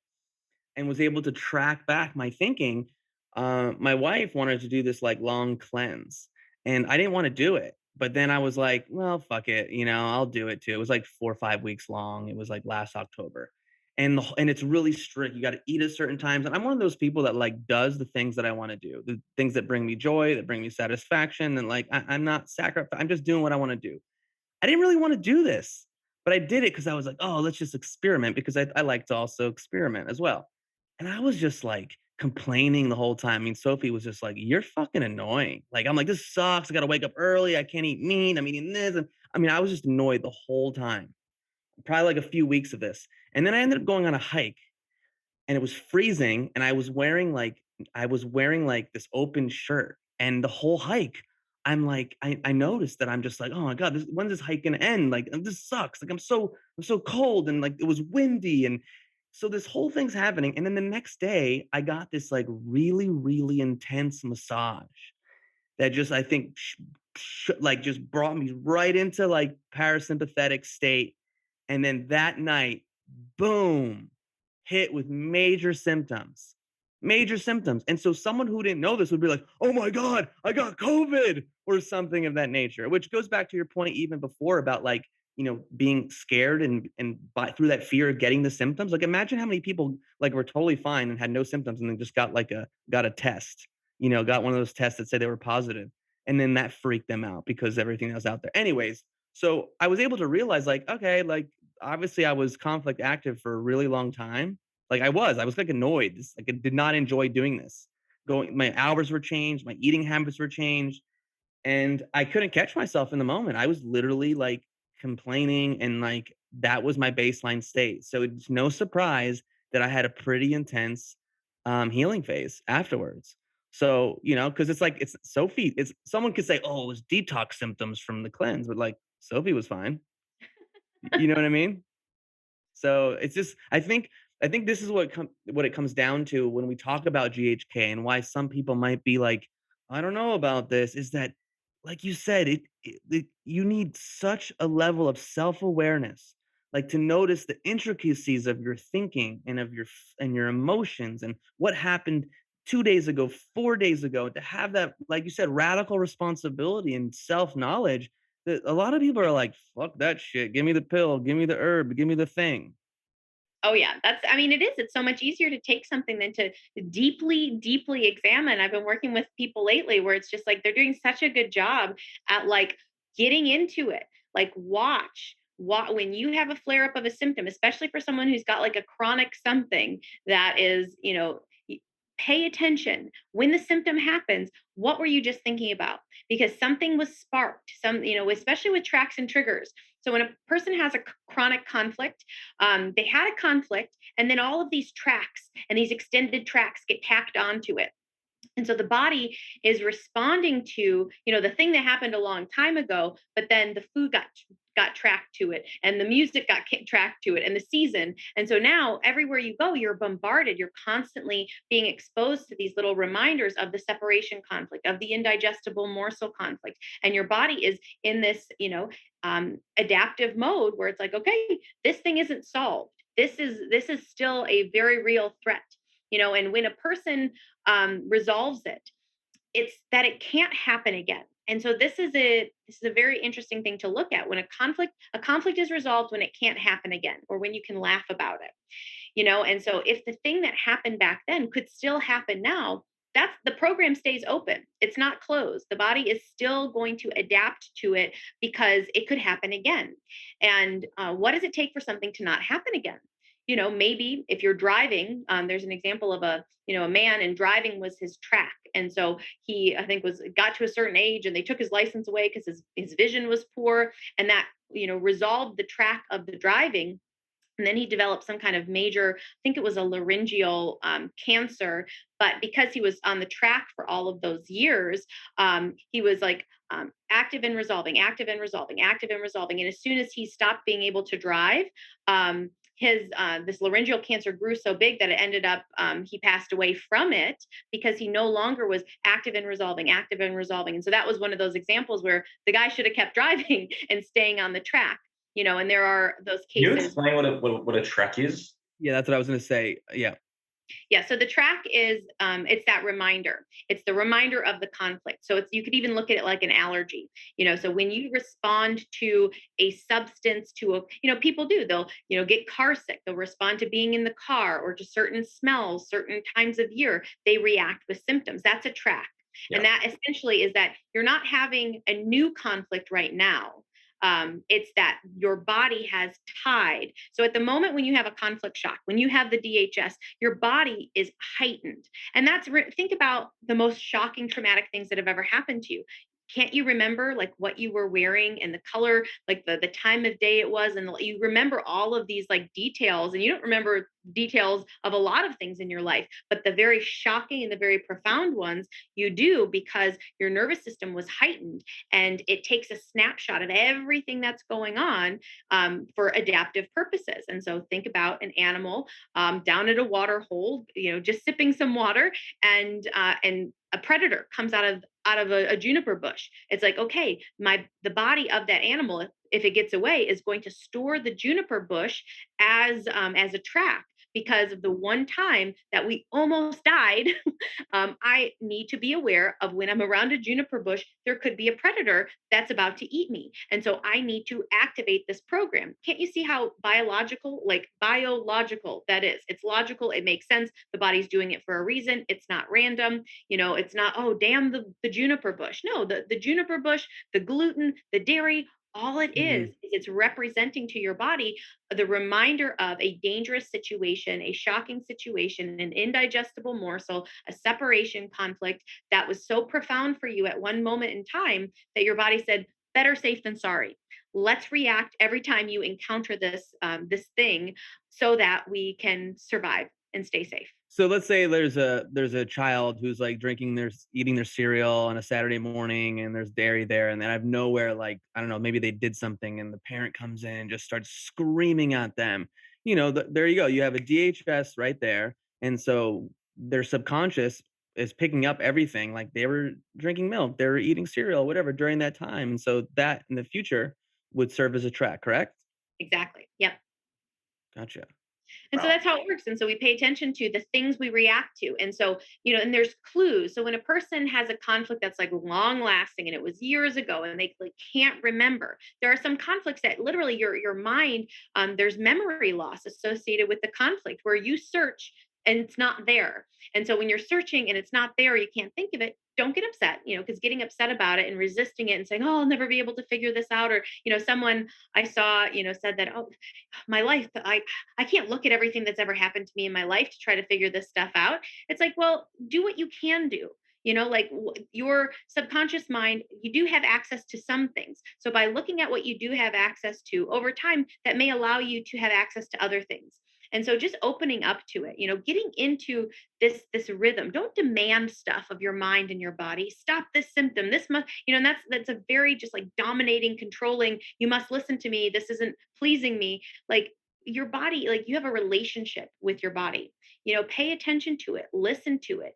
and was able to track back my thinking, my wife wanted to do this like long cleanse, and I didn't want to do it. But then I was like, well, fuck it, I'll do it too. It was like 4 or 5 weeks long. It was like last October, and it's really strict. You got to eat at certain times, and I'm one of those people that like does the things that I want to do, the things that bring me joy, that bring me satisfaction, and like I'm not sacrificing. I'm just doing what I want to do. I didn't really want to do this, but I did it because I was like, oh, let's just experiment, because I like to also experiment as well. And I was just like complaining the whole time. I mean, Sophie was just like, you're fucking annoying. Like, I'm like, this sucks. I got to wake up early. I can't eat meat. I'm eating this. And I mean, I was just annoyed the whole time. probably like a few weeks of this. And then I ended up going on a hike, and it was freezing, and I was wearing like this open shirt, and the whole hike I'm like I noticed that I'm just like, oh my god, when's this hike gonna end? Like, this sucks. Like, I'm so cold, and like it was windy, and so this whole thing's happening. And then the next day I got this like really really intense massage that just, I think, like, just brought me right into like parasympathetic state. And then that night, boom, hit with major symptoms. And so someone who didn't know this would be like, oh my God, I got COVID or something of that nature, which goes back to your point even before about like, being scared and through that fear of getting the symptoms. Like, imagine how many people like were totally fine and had no symptoms and then just got a test, got one of those tests that said they were positive. And then that freaked them out because everything that was out there. Anyways, so I was able to realize, like, okay, like, obviously I was conflict active for a really long time. Like, I was like annoyed. Like, I did not enjoy doing this. My hours were changed, my eating habits were changed, and I couldn't catch myself in the moment. I was literally like complaining, and like that was my baseline state. So it's no surprise that I had a pretty intense healing phase afterwards. So, because it's like, it's Sophie, it's someone could say, oh, it was detox symptoms from the cleanse, but like Sophie was fine. You know what I mean? So it's just, I think this is what it comes down to when we talk about GHK, and why some people might be like, I don't know about this, is that, like you said, you need such a level of self-awareness, like to notice the intricacies of your thinking and and your emotions, and what happened 2 days ago, 4 days ago, to have that, like you said, radical responsibility and self-knowledge. That a lot of people are like, fuck that shit. Give me the pill, give me the herb, give me the thing. Oh yeah, I mean, it is. It's so much easier to take something than to deeply, deeply examine. I've been working with people lately where it's just like they're doing such a good job at like getting into it. Like, watch when you have a flare up of a symptom, especially for someone who's got like a chronic something that is, pay attention when the symptom happens. What were you just thinking about? Because something was sparked, especially with tracks and triggers. So when a person has a chronic conflict, they had a conflict, and then all of these tracks and these extended tracks get tacked onto it. And so the body is responding to, the thing that happened a long time ago, but then the food got tracked to it, and the music got tracked to it, and the season. And so now everywhere you go, you're bombarded. You're constantly being exposed to these little reminders of the separation conflict, of the indigestible morsel conflict. And your body is in this, adaptive mode where it's like, okay, this thing isn't solved. This is still a very real threat. And when a person resolves it, it's that it can't happen again. And so this is a very interesting thing to look at. When a conflict is resolved when it can't happen again, or when you can laugh about it. And so if the thing that happened back then could still happen now, that's the program stays open. It's not closed. The body is still going to adapt to it because it could happen again. And what does it take for something to not happen again? Maybe if you're driving, there's an example of a man, and driving was his track. And so he, I think, got to a certain age, and they took his license away because his vision was poor, and that, resolved the track of the driving. And then he developed some kind of major, I think it was a laryngeal cancer. But because he was on the track for all of those years, he was like active and resolving, active and resolving, active and resolving. And as soon as he stopped being able to drive, his this laryngeal cancer grew so big that it ended up he passed away from it, because he no longer was active and resolving, active and resolving. And so that was one of those examples where the guy should have kept driving and staying on the track. And there are those Can you cases. explain what a track is? Yeah, that's what I was gonna say. Yeah. Yeah, so the track is it's that reminder. It's the reminder of the conflict. So you could even look at it like an allergy. So when you respond to a substance, people do, they'll get car sick. They'll respond to being in the car, or to certain smells, certain times of year. They react with symptoms. That's a track. Yeah. And that essentially is that you're not having a new conflict right now. It's that your body has tied. So at the moment when you have a conflict shock, when you have the DHS, your body is heightened. And think about the most shocking traumatic things that have ever happened to you. can't you remember like what you were wearing and the color, like the time of day it was, and you remember all of these like details, and you don't remember details of a lot of things in your life, but the very shocking and the very profound ones you do, because your nervous system was heightened, and it takes a snapshot of everything that's going on, for adaptive purposes. And so think about an animal, down at a water hole, just sipping some water, and a predator comes out of a juniper bush. It's like, okay, the body of that animal, if it gets away, is going to store the juniper bush as a trap, because of the one time that we almost died. I need to be aware of when I'm around a juniper bush, there could be a predator that's about to eat me. And so I need to activate this program. Can't you see how biological that is? It's logical. It makes sense. The body's doing it for a reason. It's not random. It's not, oh, damn the juniper bush. No, the juniper bush, the gluten, the dairy, all it is it's representing to your body the reminder of a dangerous situation, a shocking situation, an indigestible morsel, a separation conflict that was so profound for you at one moment in time that your body said, better safe than sorry. Let's react every time you encounter this thing, so that we can survive and stay safe. So let's say there's a child who's like eating their cereal on a Saturday morning, and there's dairy there, and then out of nowhere, like, I don't know, maybe they did something and the parent comes in and just starts screaming at them. There you go. You have a DHS right there. And so their subconscious is picking up everything, like they were drinking milk, they were eating cereal, whatever, during that time. And so that in the future would serve as a track, correct? Exactly. Yep. Gotcha. And so Wow. that's how it works. And so we pay attention to the things we react to. And so, and there's clues. So when a person has a conflict that's like long lasting and it was years ago and they like can't remember, there are some conflicts that literally your mind, there's memory loss associated with the conflict where you search and it's not there. And so when you're searching and it's not there, you can't think of it. Don't get upset, because getting upset about it and resisting it and saying, oh, I'll never be able to figure this out. Or, someone I saw, said that, oh, my life, I can't look at everything that's ever happened to me in my life to try to figure this stuff out. It's like, well, do what you can do. Like your subconscious mind, you do have access to some things. So by looking at what you do have access to over time, that may allow you to have access to other things. And so just opening up to it, getting into this rhythm. Don't demand stuff of your mind and your body. Stop this symptom. This must, and that's a very just like dominating, controlling, you must listen to me. This isn't pleasing me. Like your body, like you have a relationship with your body. Pay attention to it, listen to it.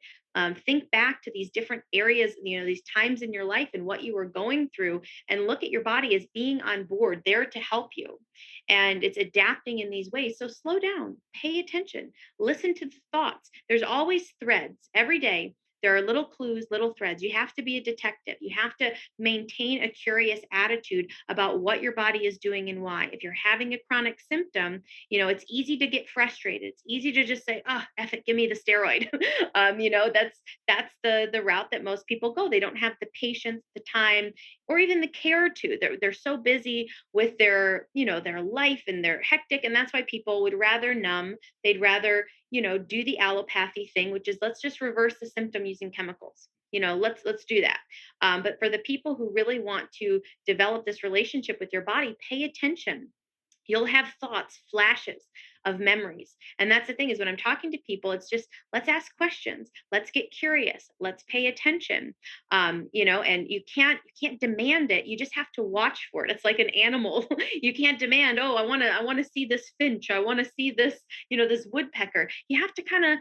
Think back to these different areas, these times in your life and what you were going through, and look at your body as being on board, there to help you. And it's adapting in these ways. So slow down, pay attention, listen to the thoughts. There's always threads every day. There are little clues, little threads. You have to be a detective. You have to maintain a curious attitude about what your body is doing and why. If you're having a chronic symptom, it's easy to get frustrated. It's easy to just say, oh, F it, give me the steroid. That's the route that most people go. They don't have the patience, the time, or even the care to. They're so busy with their life, and they're hectic. And that's why people would rather numb. They'd rather, do the allopathy thing, which is let's just reverse the symptom using chemicals. Let's do that. But for the people who really want to develop this relationship with your body, pay attention. You'll have thoughts, flashes of memories. And that's the thing, is when I'm talking to people, it's just, let's ask questions. Let's get curious. Let's pay attention. And you can't demand it. You just have to watch for it. It's like an animal. You can't demand, oh, I want to see this finch. I want to see this, this woodpecker. You have to kind of,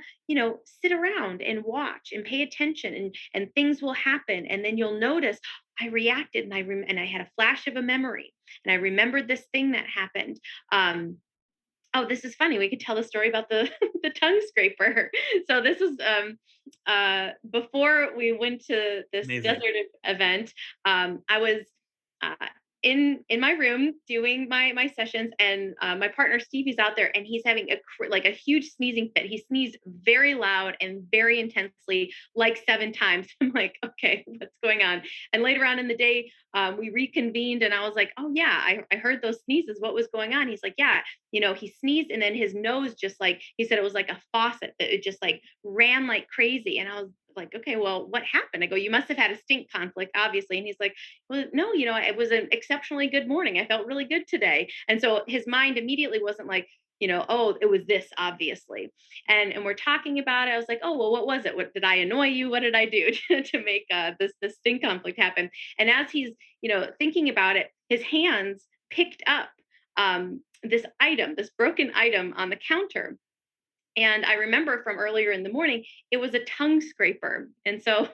sit around and watch and pay attention, and things will happen. And then you'll notice, I reacted, and I had a flash of a memory, and I remembered this thing that happened. Oh, this is funny. We could tell the story about the the tongue scraper. So this is before we went to this Amazing. desert event. I was uh, in my room doing my sessions, and my partner Stevie's out there, and he's having a huge sneezing fit. He sneezed very loud and very intensely, like 7 times. I'm like, okay, what's going on? And later on in the day, we reconvened, and I was like, oh yeah, I heard those sneezes. What was going on? He's like, yeah, he sneezed, and then his nose just like, he said it was like a faucet that it just like ran like crazy. And I was like, okay, well, what happened? I go, you must have had a stink conflict, obviously. And he's like, well, no, it was an exceptionally good morning. I felt really good today. And so his mind immediately wasn't like, oh, it was this, obviously. And we're talking about it. I was like, oh, well, what was it? What did I annoy you? What did I do to make this stink conflict happen? And as he's, thinking about it, his hands picked up this broken item on the counter. And I remember from earlier in the morning, it was a tongue scraper. And so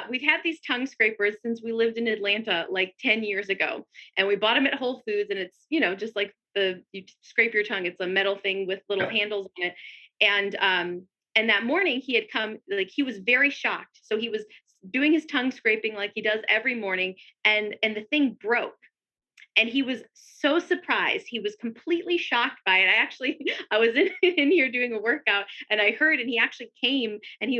we've had these tongue scrapers since we lived in Atlanta like 10 years ago. And we bought them at Whole Foods. And it's, just like you scrape your tongue. It's a metal thing with little handles on it. And that morning he had come, like he was very shocked. So he was doing his tongue scraping like he does every morning. And the thing broke. And he was so surprised. He was completely shocked by it. I was in here doing a workout and I heard, and he actually came and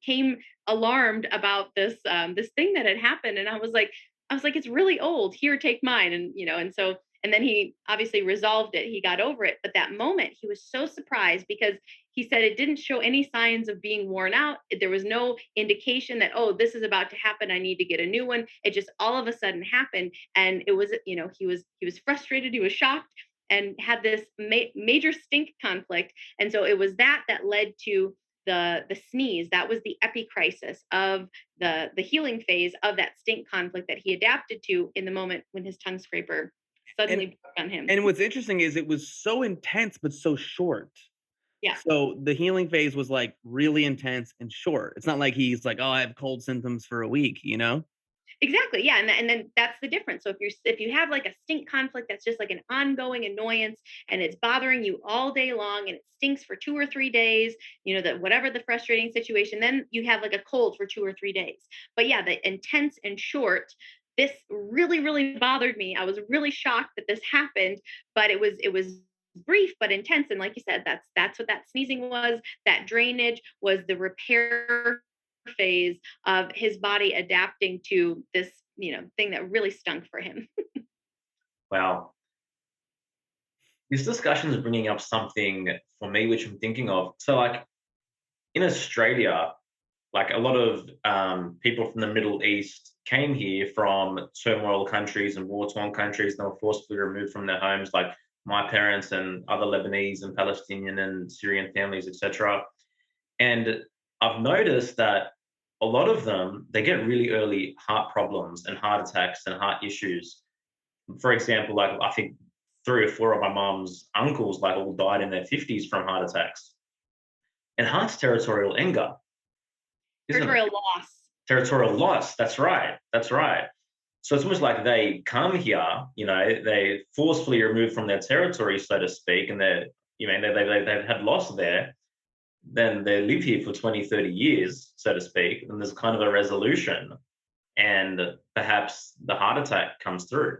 came alarmed about this thing that had happened. And I was like, it's really old. Here, take mine. And then he obviously resolved it. He got over it. But that moment he was so surprised because he said it didn't show any signs of being worn out. There was no indication that, oh, this is about to happen, I need to get a new one. It just all of a sudden happened. And it was, he was frustrated, he was shocked, and had this major stink conflict. And so it was that led to the sneeze. That was the epicrisis of the healing phase of that stink conflict that he adapted to in the moment when his tongue scraper suddenly broke on him. And what's interesting is it was so intense, but so short. Yeah. So the healing phase was like really intense and short. It's not like he's like, oh, I have cold symptoms for a week, Exactly. Yeah. And then that's the difference. So if you have like a stink conflict that's just like an ongoing annoyance and it's bothering you all day long and it stinks for 2 or 3 days, that whatever the frustrating situation, then you have like a cold for 2 or 3 days. But yeah, the intense and short, this really, really bothered me. I was really shocked that this happened, but it was brief but intense. And like you said, that's what that sneezing was. That drainage was the repair phase of his body adapting to this, thing that really stunk for him. Wow. This discussion is bringing up something for me, which I'm thinking of. So, like in Australia, like a lot of people from the Middle East came here from turmoil countries and war-torn countries. They were forcibly removed from their homes, like my parents and other Lebanese and Palestinian and Syrian families, etc. And I've noticed that a lot of them, they get really early heart problems and heart attacks and heart issues. For example, like I think 3 or 4 of my mom's uncles like all died in their 50s from heart attacks. And heart's territorial anger. Territorial loss. Territorial loss. That's right. So it's almost like they come here, they forcefully removed from their territory, so to speak, and they've had loss there. Then they live here for 20, 30 years, so to speak, and there's kind of a resolution, and perhaps the heart attack comes through.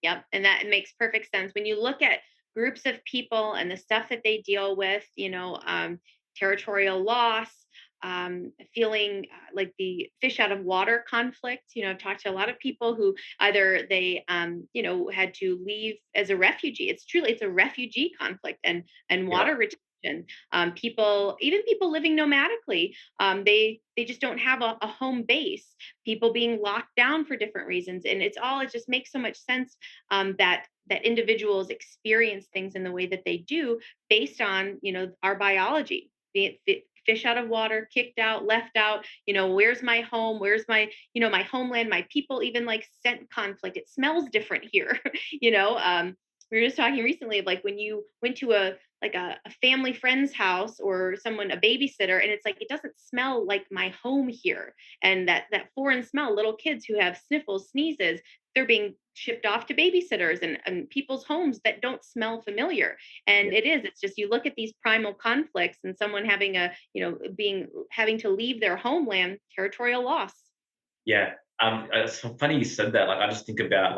Yep. And that makes perfect sense. When you look at groups of people and the stuff that they deal with, territorial loss, feeling like the fish out of water conflict. I've talked to a lot of people who either they, had to leave as a refugee. It's a refugee conflict and water retention. People living nomadically, they just don't have a home base. People being locked down for different reasons, and it just makes so much sense that individuals experience things in the way that they do based on our biology. Be it fish out of water, kicked out, left out, where's my home, where's my my homeland, my people. Even like scent conflict, it smells different here. We were just talking recently of like when you went to a family friend's house or a babysitter, and it's like it doesn't smell like my home here. And that foreign smell, little kids who have sniffles, sneezes, they're being shipped off to babysitters and people's homes that don't smell familiar. And it's just, you look at these primal conflicts and someone having having to leave their homeland, territorial loss. Yeah. It's funny you said that. Like I just think about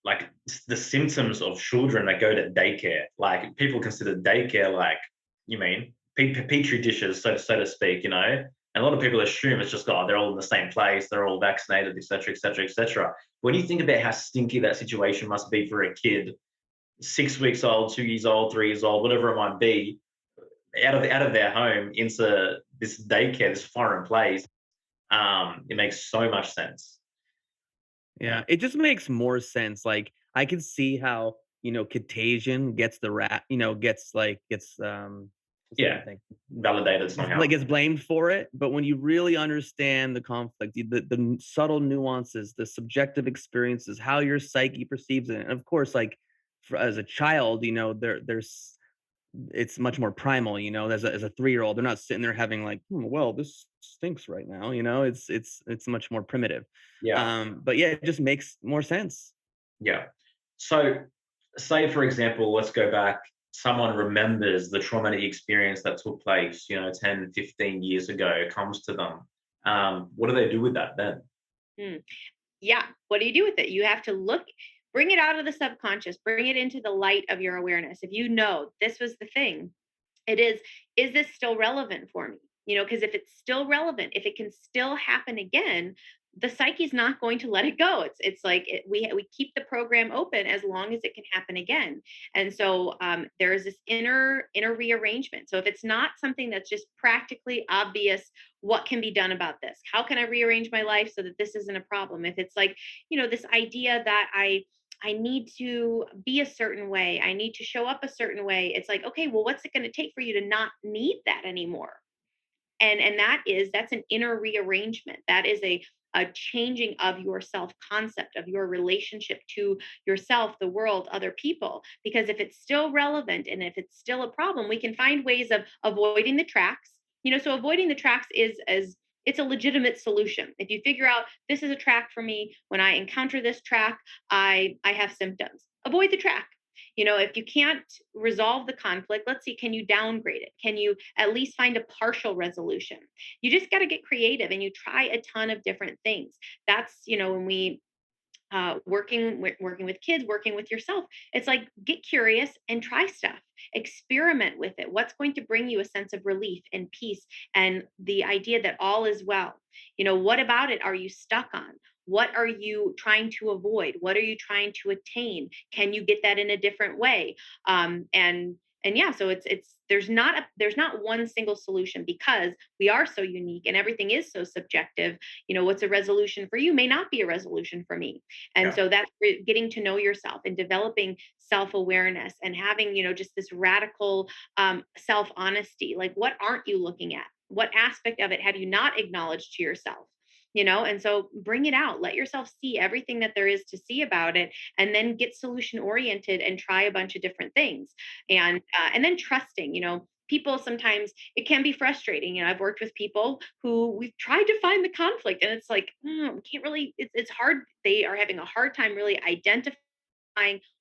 like the symptoms of children that go to daycare. Like people consider daycare like, petri dishes, so to speak, And a lot of people assume it's just, they're all in the same place, they're all vaccinated, et cetera, et cetera, et cetera. When you think about how stinky that situation must be for a kid, 6 weeks old, 2 years old, 3 years old, whatever it might be, out of their home into this daycare, this foreign place. It makes so much sense. Yeah, it just makes more sense. Like, I can see how, contagion gets the rat, what's the Yeah, other thing? validated somehow. Like, gets blamed for it. But when you really understand the conflict, the subtle nuances, the subjective experiences, how your psyche perceives it, and of course, like, as a child, there's it's much more primal, as a 3-year-old, they're not sitting there having like, well, this stinks right now, it's much more primitive. Yeah, But yeah, it just makes more sense. yeah. So, say for example, let's go back. Someone remembers the traumatic experience that took place, 10, 15 years ago, comes to them. What do they do with that then? Mm. Yeah. What do you do with it? You have to bring it out of the subconscious, bring it into the light of your awareness. If you know this was the thing, it is this still relevant for me? Because if it's still relevant, if it can still happen again, the psyche's not going to let it go. It's like we keep the program open as long as it can happen again. And so there is this inner rearrangement. So if it's not something that's just practically obvious, what can be done about this? How can I rearrange my life so that this isn't a problem? If it's like, this idea that I need to be a certain way. I need to show up a certain way. It's like, okay, well, what's it going to take for you to not need that anymore? And that's an inner rearrangement. That is a changing of your self concept, of your relationship to yourself, the world, other people. Because if it's still relevant and if it's still a problem, we can find ways of avoiding the tracks. So avoiding the tracks is as it's a legitimate solution. If you figure out this is a track for me, when I encounter this track, I have symptoms. Avoid the track. If you can't resolve the conflict, let's see, can you downgrade it? Can you at least find a partial resolution? You just got to get creative and you try a ton of different things. That's, when we working with kids, working with yourself, it's like get curious and try stuff, experiment with it. What's going to bring you a sense of relief and peace and the idea that all is well? What about it are you stuck on? What are you trying to avoid? What are you trying to attain? Can you get that in a different way? And yeah, so it's there's not one single solution because we are so unique and everything is so subjective. What's a resolution for you may not be a resolution for me. And Yeah. so that's getting to know yourself and developing self-awareness and having, just this radical self-honesty. Like, what aren't you looking at? What aspect of it have you not acknowledged to yourself? And so bring it out, let yourself see everything that there is to see about it, and then get solution oriented and try a bunch of different things. And then trusting, people sometimes it can be frustrating. I've worked with people who we've tried to find the conflict and it's like, we can't really, it's hard. They are having a hard time really identifying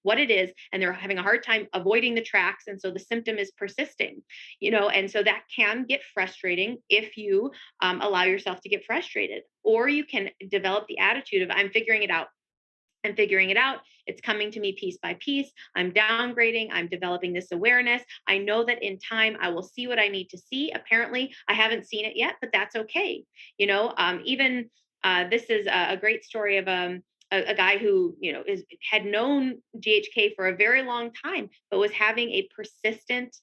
what it is, and they're having a hard time avoiding the tracks. And so the symptom is persisting, and so that can get frustrating if you allow yourself to get frustrated, or you can develop the attitude of, I'm figuring it out. I'm figuring it out. It's coming to me piece by piece. I'm downgrading. I'm developing this awareness. I know that in time I will see what I need to see. Apparently, I haven't seen it yet, but that's okay. Even this is a great story of a guy who had known GHK for a very long time, but was having a persistent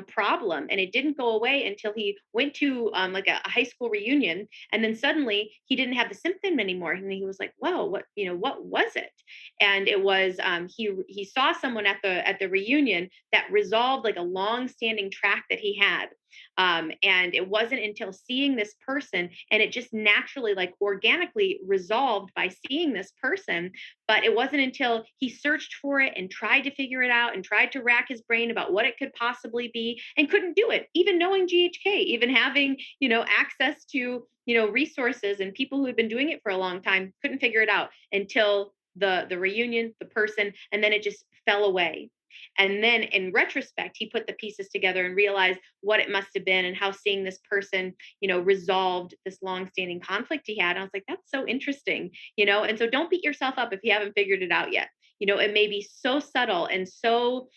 problem, and it didn't go away until he went to like a high school reunion, and then suddenly he didn't have the symptom anymore, and he was like, "Whoa, what was it?" And it was he saw someone at the reunion that resolved like a long-standing track that he had. And it wasn't until seeing this person, and it just naturally, like organically resolved by seeing this person. But it wasn't until he searched for it and tried to figure it out and tried to rack his brain about what it could possibly be and couldn't do it, even knowing GHK, even having, access to, resources and people who had been doing it for a long time, couldn't figure it out until the reunion, the person, and then it just fell away. And then in retrospect, he put the pieces together and realized what it must have been and how seeing this person, resolved this long-standing conflict he had. And I was like, that's so interesting, and so don't beat yourself up if you haven't figured it out yet. It may be so subtle and so,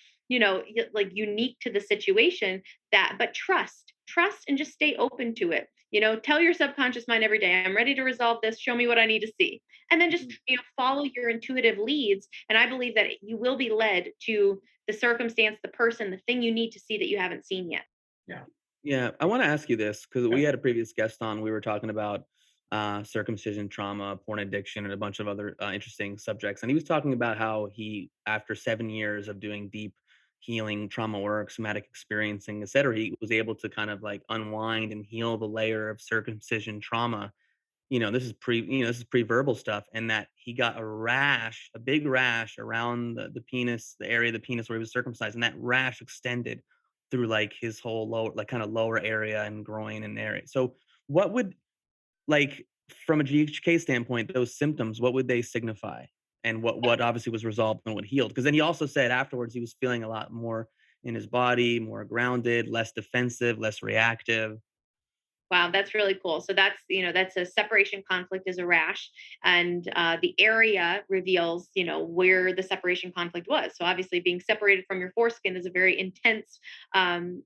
like unique to the situation but trust and just stay open to it. Tell your subconscious mind every day, I'm ready to resolve this. Show me what I need to see. And then just, follow your intuitive leads. And I believe that you will be led to the circumstance, the person, the thing you need to see that you haven't seen yet. Yeah, I want to ask you this because we had a previous guest on. We were talking about circumcision trauma, porn addiction, and a bunch of other interesting subjects. And he was talking about how he, after 7 years of doing deep healing trauma work, somatic experiencing, et cetera, he was able to kind of like unwind and heal the layer of circumcision trauma. This is pre-verbal stuff, and that he got a rash, a big rash around the penis, the area of the penis where he was circumcised, and that rash extended through like his whole lower, like kind of lower area and groin and area. So what would, like, from a GHK standpoint, those symptoms, what would they signify? And what obviously was resolved and what healed? Because then he also said afterwards he was feeling a lot more in his body, more grounded, less defensive, less reactive. Wow, that's really cool. So that's a separation conflict is a rash, and the area reveals, where the separation conflict was. So obviously, being separated from your foreskin is a very intense um,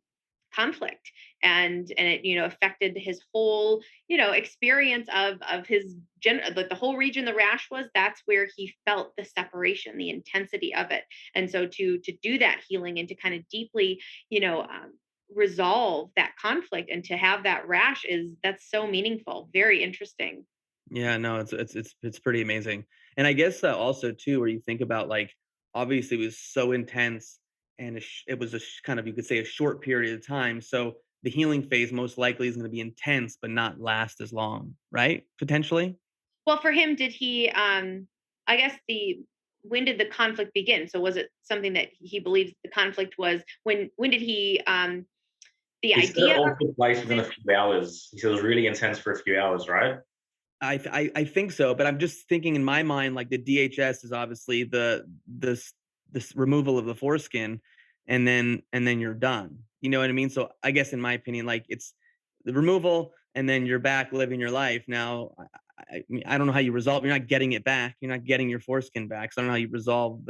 conflict, and it affected his whole experience of his the whole region the rash was. That's where he felt the separation, the intensity of it, and so to do that healing and to kind of deeply, resolve that conflict and to have that rash that's so meaningful, very interesting. Yeah, no, it's pretty amazing. And I guess also too, where you think about like, obviously it was so intense, and it was kind of, you could say, a short period of time. So the healing phase most likely is going to be intense, but not last as long, right? Potentially. Well, for him, did he I guess the when did the conflict begin? So was it something that he believes the conflict was when did he the He said it idea all took place within a few hours. He said it was really intense for a few hours, right? I think so, but I'm just thinking in my mind, like the DHS is obviously this removal of the foreskin, and then you're done. You know what I mean? So I guess in my opinion, like it's the removal, and then you're back living your life. Now, I don't know how you resolve. You're not getting it back. You're not getting your foreskin back. So I don't know how you resolve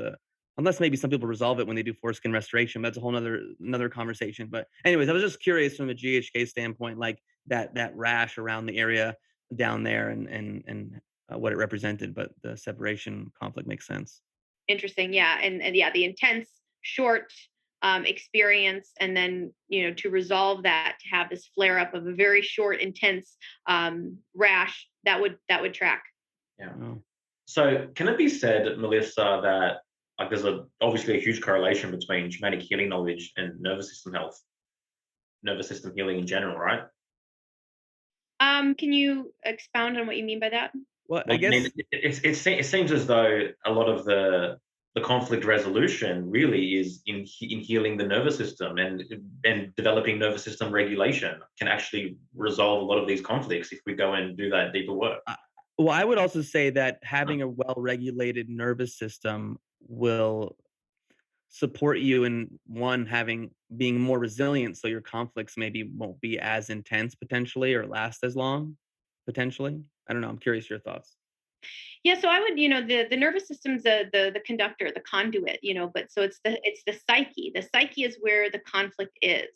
unless maybe some people resolve it when they do foreskin restoration. But that's a whole another conversation. But anyways, I was just curious from a GHK standpoint, like that rash around the area down there, and what it represented, but the separation conflict makes sense. interesting, yeah, and yeah, the intense short experience, and then to resolve that, to have this flare up of a very short intense rash, that would track. Yeah. Oh. So can it be said, Melissa, that like there's obviously a huge correlation between Germanic healing knowledge and nervous system health, nervous system healing in general, right? Can you expound on what you mean by that? Well, I Well, I guess. mean, it seems as though a lot of the conflict resolution really is in healing the nervous system, and developing nervous system regulation can actually resolve a lot of these conflicts if we go and do that deeper work. Well, I would also say that having a well-regulated nervous system will support you in one being more resilient, so your conflicts maybe won't be as intense potentially, or last as long potentially. I don't know. I'm curious your thoughts. Yeah, so I would, the nervous system's the conductor, the conduit, but so it's the psyche. The psyche is where the conflict is,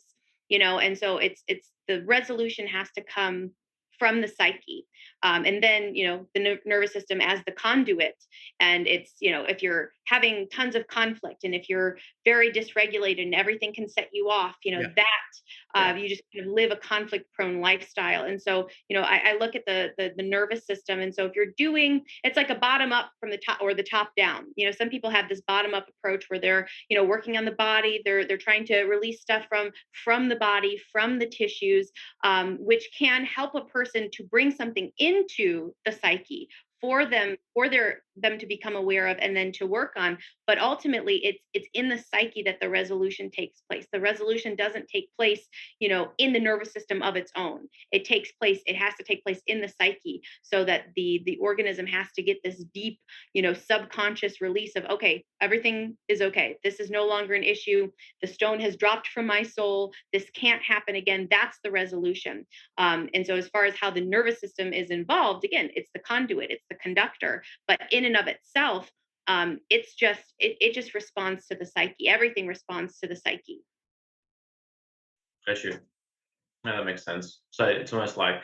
and so it's the resolution has to come from the psyche. And then the nervous system as the conduit. And it's, if you're having tons of conflict, and if you're very dysregulated and everything can set you off, Yeah. that Yeah. you just kind of live a conflict prone lifestyle. And so I look at the nervous system, and so if you're doing, it's like a bottom up from the top or the top down. Some people have this bottom up approach where they're working on the body, they're trying to release stuff from the body, from the tissues, which can help a person to bring something into the psyche for them to become aware of and then to work on. But ultimately it's in the psyche that the resolution takes place. The resolution doesn't take place in the nervous system of its own. It has to take place in the psyche, so that the organism has to get this deep subconscious release of, okay, everything is okay, this is no longer an issue, the stone has dropped from my soul, this can't happen again. That's the resolution. And so as far as how the nervous system is involved, again, it's the conduit, it's the conductor, but in and of itself, it just responds to the psyche. Everything responds to the psyche. Bless you. No, that makes sense. So it's almost like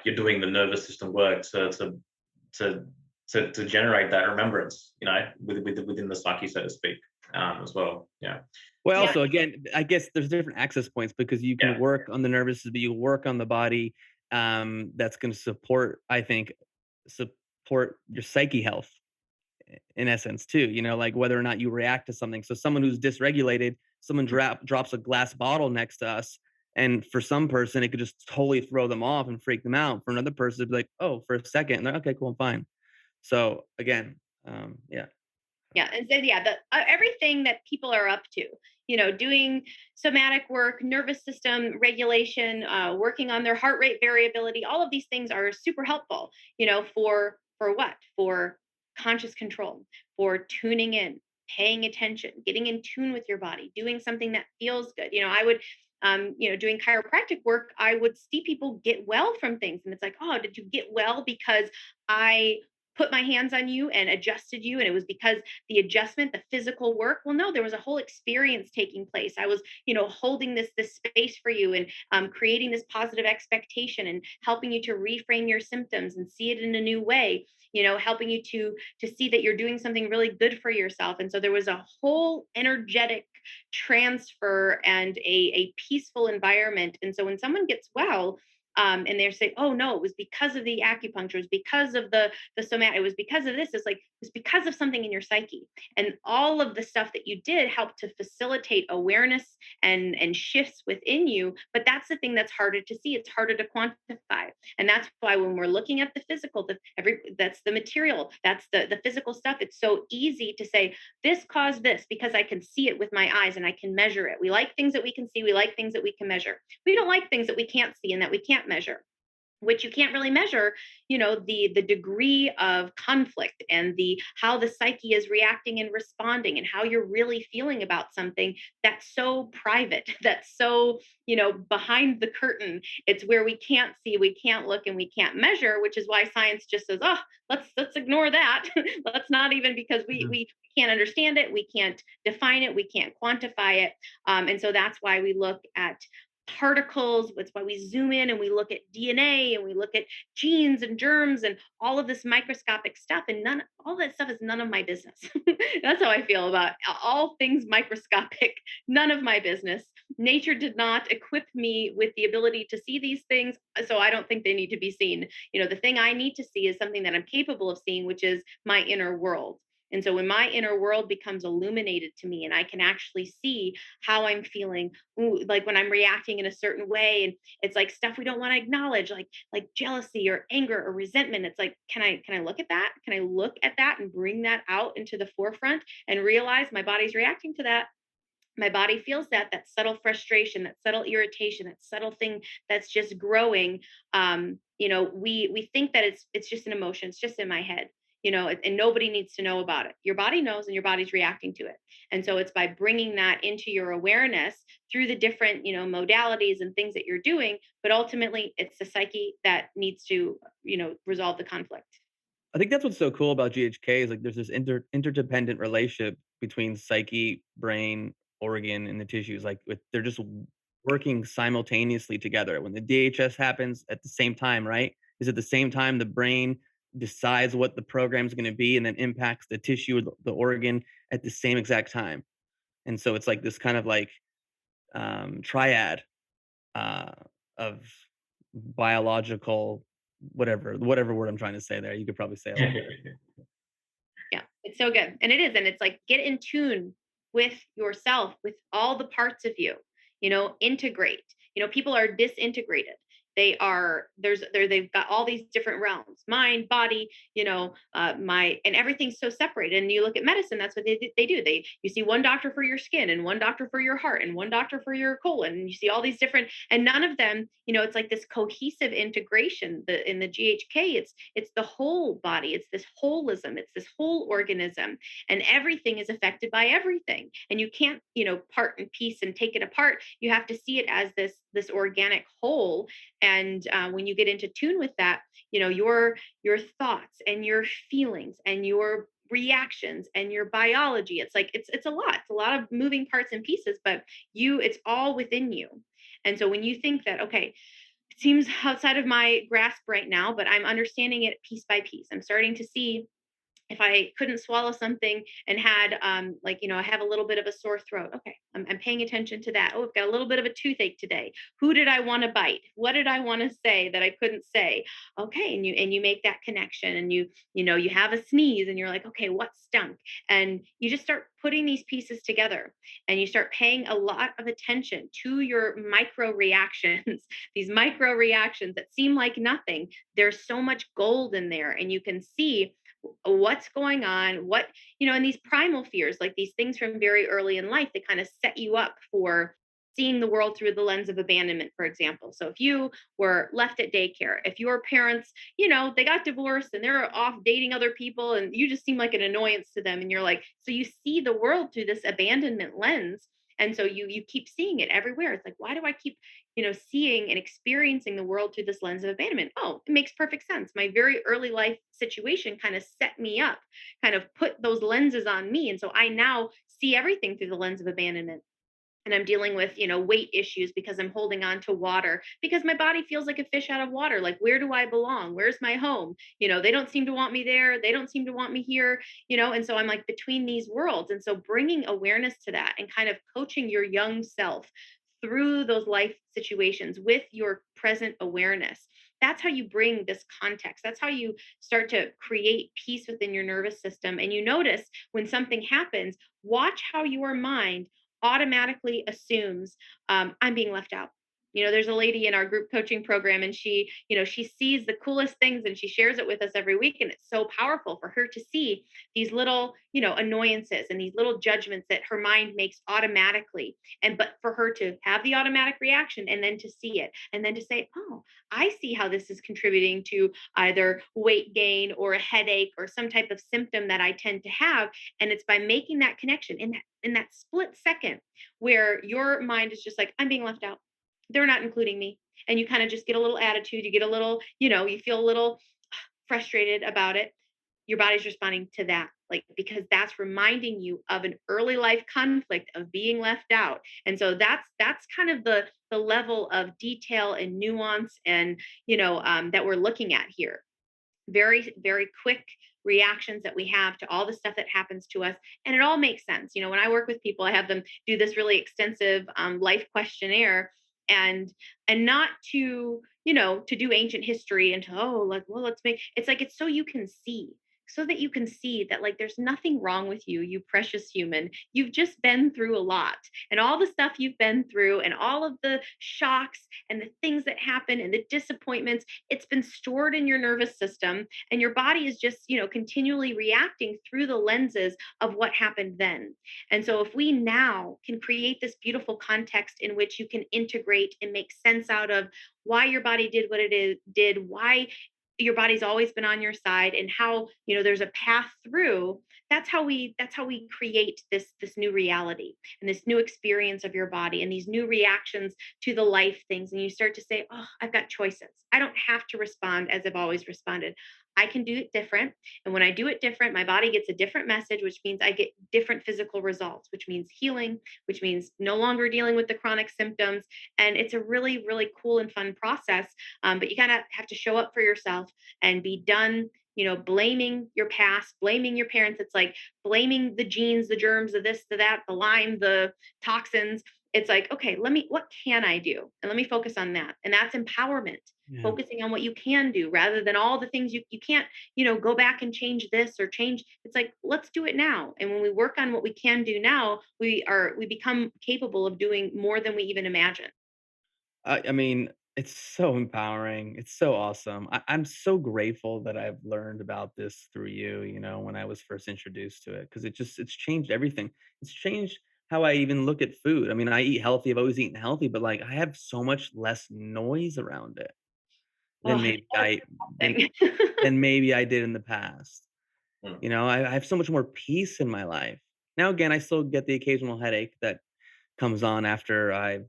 you're doing the nervous system work to generate that remembrance, within the psyche, so to speak. as well. Yeah. Well, Yeah. so again, I guess there's different access points because you can Yeah. work on the nervous system, you work on the body. That's going to support, I think, support your psyche health in essence too. Like whether or not you react to something. So someone who's dysregulated, someone drops a glass bottle next to us, and for some person it could just totally throw them off and freak them out. For another person, it'd be like, oh, for a second, and they're okay, cool, I'm fine. So again, yeah. Yeah, and so yeah, the everything that people are up to, doing somatic work, nervous system regulation, working on their heart rate variability, all of these things are super helpful. For what? For conscious control, for tuning in, paying attention, getting in tune with your body, doing something that feels good. I would. Doing chiropractic work, I would see people get well from things. And it's like, oh, did you get well because I put my hands on you and adjusted you? And it was because the adjustment, the physical work. Well, no, there was a whole experience taking place. I was, holding this space for you and creating this positive expectation and helping you to reframe your symptoms and see it in a new way. Helping you to see that you're doing something really good for yourself. And so there was a whole energetic transfer and a peaceful environment. And so when someone gets well, and they're saying, "Oh no, it was because of the acupuncture, it was because of the somatic, it was because of this." It's like it's because of something in your psyche, and all of the stuff that you did helped to facilitate awareness and shifts within you. But that's the thing that's harder to see. It's harder to quantify, and that's why when we're looking at the physical, that's the material, that's the physical stuff. It's so easy to say this caused this because I can see it with my eyes and I can measure it. We like things that we can see. We like things that we can measure. We don't like things that we can't see and that we can't measure, which you can't really measure. The degree of conflict and the how the psyche is reacting and responding and how you're really feeling about something that's so private, that's so behind the curtain. It's where we can't see, we can't look, and we can't measure, which is why science just says, oh, let's ignore that. Let's not even, because we can't understand it, we can't define it, we can't quantify it. And so that's why we look at particles. That's why we zoom in and we look at DNA and we look at genes and germs and all of this microscopic stuff. And all that stuff is none of my business. That's how I feel about all things microscopic. None of my business. Nature did not equip me with the ability to see these things, so I don't think they need to be seen. The thing I need to see is something that I'm capable of seeing, which is my inner world. And so when my inner world becomes illuminated to me and I can actually see how I'm feeling, like when I'm reacting in a certain way, and it's like stuff we don't want to acknowledge, like jealousy or anger or resentment. It's like, can I look at that? Can I look at that and bring that out into the forefront and realize my body's reacting to that? My body feels that subtle frustration, that subtle irritation, that subtle thing that's just growing. We think that it's just an emotion, it's just in my head, and nobody needs to know about it. Your body knows, and your body's reacting to it. And so it's by bringing that into your awareness through the different modalities and things that you're doing. But ultimately it's the psyche that needs to resolve the conflict. I think that's what's so cool about GHK is like there's this interdependent relationship between psyche, brain, organ, and the tissues. Like they're just working simultaneously together. When the DHS happens at the same time, right? Is at the same time the brain decides what the program is going to be and then impacts the tissue or the organ at the same exact time. And so it's like this kind of like triad uh, of biological whatever word I'm trying to say there. You could probably say it like that. Yeah, it's so good. And it is. And it's like, get in tune with yourself, with all the parts of you, integrate. People are disintegrated. They've got all these different realms, mind, body, and everything's so separated. And you look at medicine, that's what they do. You see one doctor for your skin and one doctor for your heart and one doctor for your colon. And you see all these different, and none of them, it's like this cohesive integration. In the GHK, it's the whole body. It's this holism. It's this whole organism, and everything is affected by everything. And you can't, part and piece and take it apart. You have to see it as this organic whole. And when you get into tune with that, your thoughts and your feelings and your reactions and your biology, it's like it's a lot of moving parts and pieces, but it's all within you. And so when you think that, okay, it seems outside of my grasp right now, but I'm understanding it piece by piece, I'm starting to see if I couldn't swallow something and had, like, I have a little bit of a sore throat. Okay, I'm paying attention to that. Oh, I've got a little bit of a toothache today. Who did I want to bite? What did I want to say that I couldn't say? Okay, and you make that connection, and you have a sneeze, and you're like, okay, what stunk? And you just start putting these pieces together, and you start paying a lot of attention to your micro reactions. These micro reactions that seem like nothing. There's so much gold in there, and you can see what's going on, and these primal fears, like these things from very early in life, they kind of set you up for seeing the world through the lens of abandonment, for example. So if you were left at daycare, if your parents, they got divorced and they're off dating other people and you just seem like an annoyance to them, and you're like, so you see the world through this abandonment lens. And so you keep seeing it everywhere. It's like, why do I keep seeing and experiencing the world through this lens of abandonment? Oh, it makes perfect sense. My very early life situation kind of set me up, kind of put those lenses on me. And so I now see everything through the lens of abandonment. And I'm dealing with, weight issues because I'm holding on to water because my body feels like a fish out of water. Like, where do I belong? Where's my home? They don't seem to want me there. They don't seem to want me here, and so I'm like between these worlds. And so bringing awareness to that and kind of coaching your young self through those life situations with your present awareness. That's how you bring this context. That's how you start to create peace within your nervous system. And you notice when something happens, watch how your mind automatically assumes, I'm being left out. There's a lady in our group coaching program, and she sees the coolest things and she shares it with us every week. And it's so powerful for her to see these little, annoyances and these little judgments that her mind makes automatically. But for her to have the automatic reaction and then to see it and then to say, oh, I see how this is contributing to either weight gain or a headache or some type of symptom that I tend to have. And it's by making that connection in that split second where your mind is just like, I'm being left out. They're not including me. And you kind of just get a little attitude. You get a little, you feel a little frustrated about it. Your body's responding to that, like, because that's reminding you of an early life conflict of being left out. And so that's kind of the level of detail and nuance and that we're looking at here. Very, very quick reactions that we have to all the stuff that happens to us. And it all makes sense. When I work with people, I have them do this really extensive life questionnaire, and not to do ancient history and to, oh, like, well, let's make it's like, it's so that you can see that, like, there's nothing wrong with you, you precious human. You've just been through a lot, and all the stuff you've been through and all of the shocks and the things that happen and the disappointments, it's been stored in your nervous system, and your body is just, continually reacting through the lenses of what happened then. And so if we now can create this beautiful context in which you can integrate and make sense out of why your body did what did, why your body's always been on your side, and how there's a path through. That's how we create this new reality and this new experience of your body and these new reactions to the life things. And you start to say, oh, I've got choices. I don't have to respond as I've always responded. I can do it different. And when I do it different, my body gets a different message, which means I get different physical results, which means healing, which means no longer dealing with the chronic symptoms. And it's a really, really cool and fun process. But you kind of have to show up for yourself and be done, blaming your past, blaming your parents. It's like blaming the genes, the germs, the this, the that, the Lyme, the toxins. It's like, okay, what can I do? And let me focus on that. And that's empowerment. Yeah. Focusing on what you can do rather than all the things you can't, go back and change this or change. It's like, let's do it now. And when we work on what we can do now, we become capable of doing more than we even imagine. I mean, it's so empowering. It's so awesome. I'm so grateful that I've learned about this through you, when I was first introduced to it, because it's changed everything. It's changed how I even look at food. I mean, I eat healthy. I've always eaten healthy, but like I have so much less noise around it Oh, than maybe I than thing. than maybe I did in the past. Mm. I have so much more peace in my life. Now, again, I still get the occasional headache that comes on after I've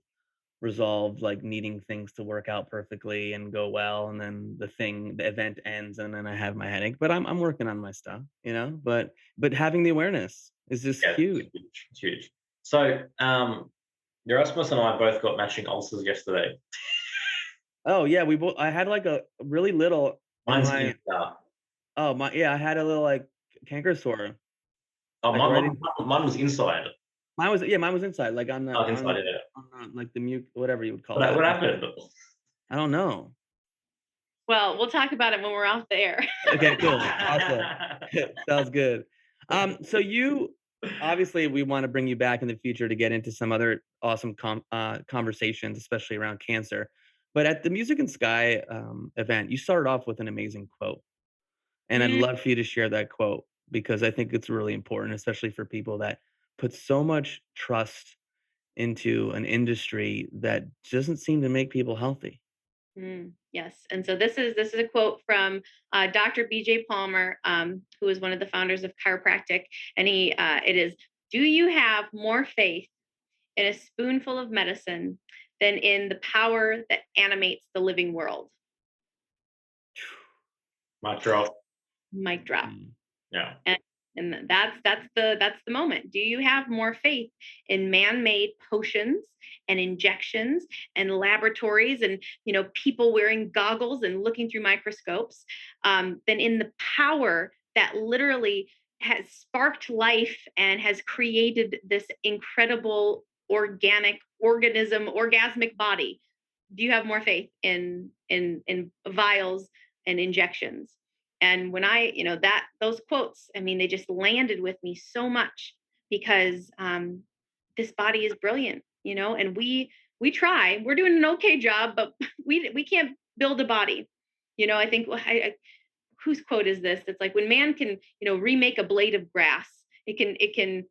resolved like needing things to work out perfectly and go well, and then the event ends, and then I have my headache. But I'm working on my stuff, But having the awareness is just Yeah, huge. it's huge. It's huge. So, Yerasimos and I both got matching ulcers yesterday. Oh yeah, I had like a really little. Mine's my huge. I had a little like canker sore. Oh, Like right in, mine was inside. mine was inside, like on the Oh, inside it. like the mute, whatever you would call What that. happened? I don't know. Well, we'll talk about it when we're off the air. Okay, cool. Awesome. Sounds good. So you obviously we want to bring you back in the future to get into some other awesome conversations, especially around cancer. But at the Music and Sky event, you started off with an amazing quote, and I'd Mm, love for you to share that quote because I think it's really important, especially for people that put so much trust into an industry that doesn't seem to make people healthy. yes, and so this is a quote from Dr. B.J. Palmer, who is one of the founders of chiropractic, and it is, "Do you have more faith in a spoonful of medicine than in the power that animates the living world?" Mic drop. Mic drop. Mm. Yeah. And that's the moment. Do you have more faith in man-made potions and injections and laboratories and people wearing goggles and looking through microscopes, than in the power that literally has sparked life and has created this incredible organic organism, orgasmic body? Do you have more faith in vials and injections? And when I, that those quotes, I mean, they just landed with me so much because this body is brilliant, and we try. We're doing an okay job, but we can't build a body. I think whose quote is this? It's like when man can, remake a blade of grass, it can.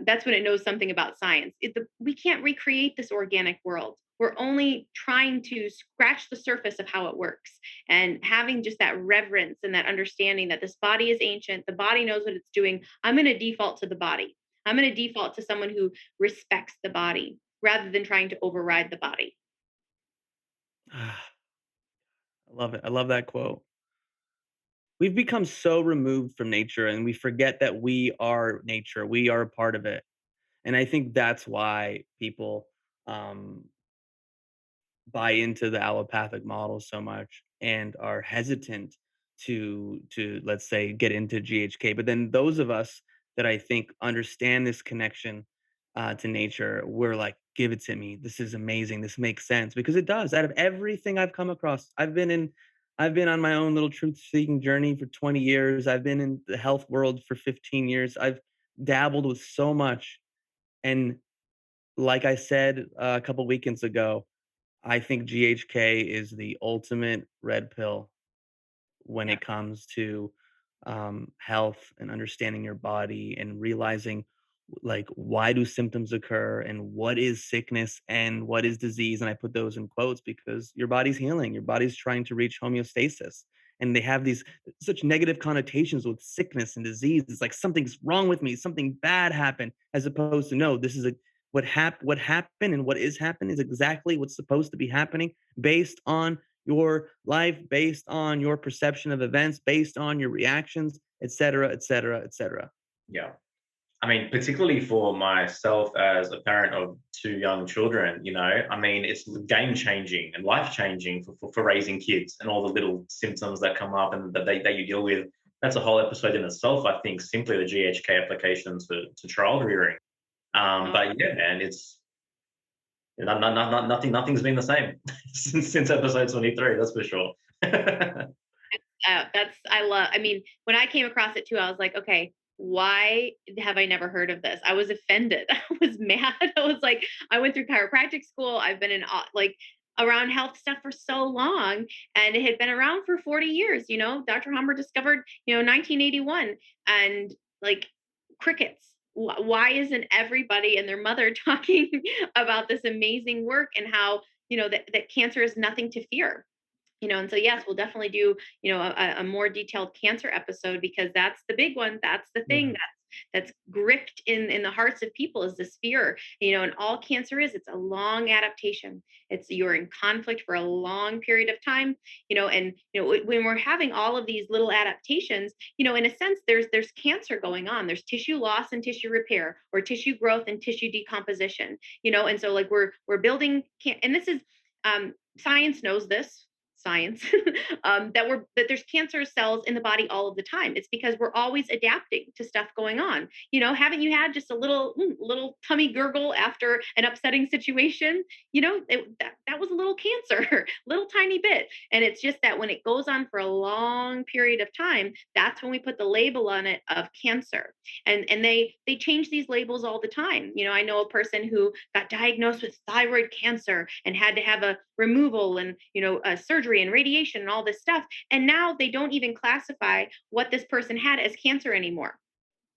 That's when it knows something about science. We can't recreate this organic world. We're only trying to scratch the surface of how it works, and having just that reverence and that understanding that this body is ancient, the body knows what it's doing. I'm going to default to the body. I'm going to default to someone who respects the body rather than trying to override the body. I love it. I love that quote. We've become so removed from nature and we forget that we are nature. We are a part of it. And I think that's why people um, buy into the allopathic model so much and are hesitant to let's say get into GHK. But then those of us that I think understand this connection to nature, we're like, give it to me. This is amazing. This makes sense because it does. Out of everything I've come across, I've been on my own little truth seeking journey for 20 years. I've been in the health world for 15 years. I've dabbled with so much. And like I said a couple weekends ago, I think GHK is the ultimate red pill when Yeah. it comes to health and understanding your body and realizing like why do symptoms occur and what is sickness and what is disease. And I put those in quotes because your body's healing, your body's trying to reach homeostasis, and they have these such negative connotations with sickness and disease. It's like something's wrong with me, something bad happened, as opposed to no, this is a what happened and what is happening is exactly what's supposed to be happening based on your life, based on your perception of events, based on your reactions, et cetera, et cetera, et cetera. Yeah. I mean, particularly for myself as a parent of two young children, I mean, it's game changing and life changing for raising kids and all the little symptoms that come up and that you deal with. That's a whole episode in itself, I think, simply the GHK application to child rearing. But yeah, man, it's nothing's been the same since episode 23, that's for sure. I mean, when I came across it too, I was like, okay, why have I never heard of this? I was offended. I was mad. I was like, I went through chiropractic school. I've been in like around health stuff for so long, and it had been around for 40 years. Dr. Humber discovered, 1981, and like crickets. Why isn't everybody and their mother talking about this amazing work and how, that cancer is nothing to fear? And so yes, we'll definitely do a more detailed cancer episode, because that's the big one. That's the thing Yeah. that's gripped in the hearts of people, is this fear. And all cancer is, it's a long adaptation. It's, you're in conflict for a long period of time. And when we're having all of these little adaptations, in a sense, there's cancer going on. There's tissue loss and tissue repair, or tissue growth and tissue decomposition. And so like we're building, and this is, science knows this. science, that there's cancer cells in the body all of the time. It's because we're always adapting to stuff going on. Haven't you had just a little tummy gurgle after an upsetting situation? That was a little cancer, little tiny bit. And it's just that when it goes on for a long period of time, that's when we put the label on it of cancer. And they change these labels all the time. I know a person who got diagnosed with thyroid cancer and had to have a removal and a surgery and radiation and all this stuff, and now they don't even classify what this person had as cancer anymore,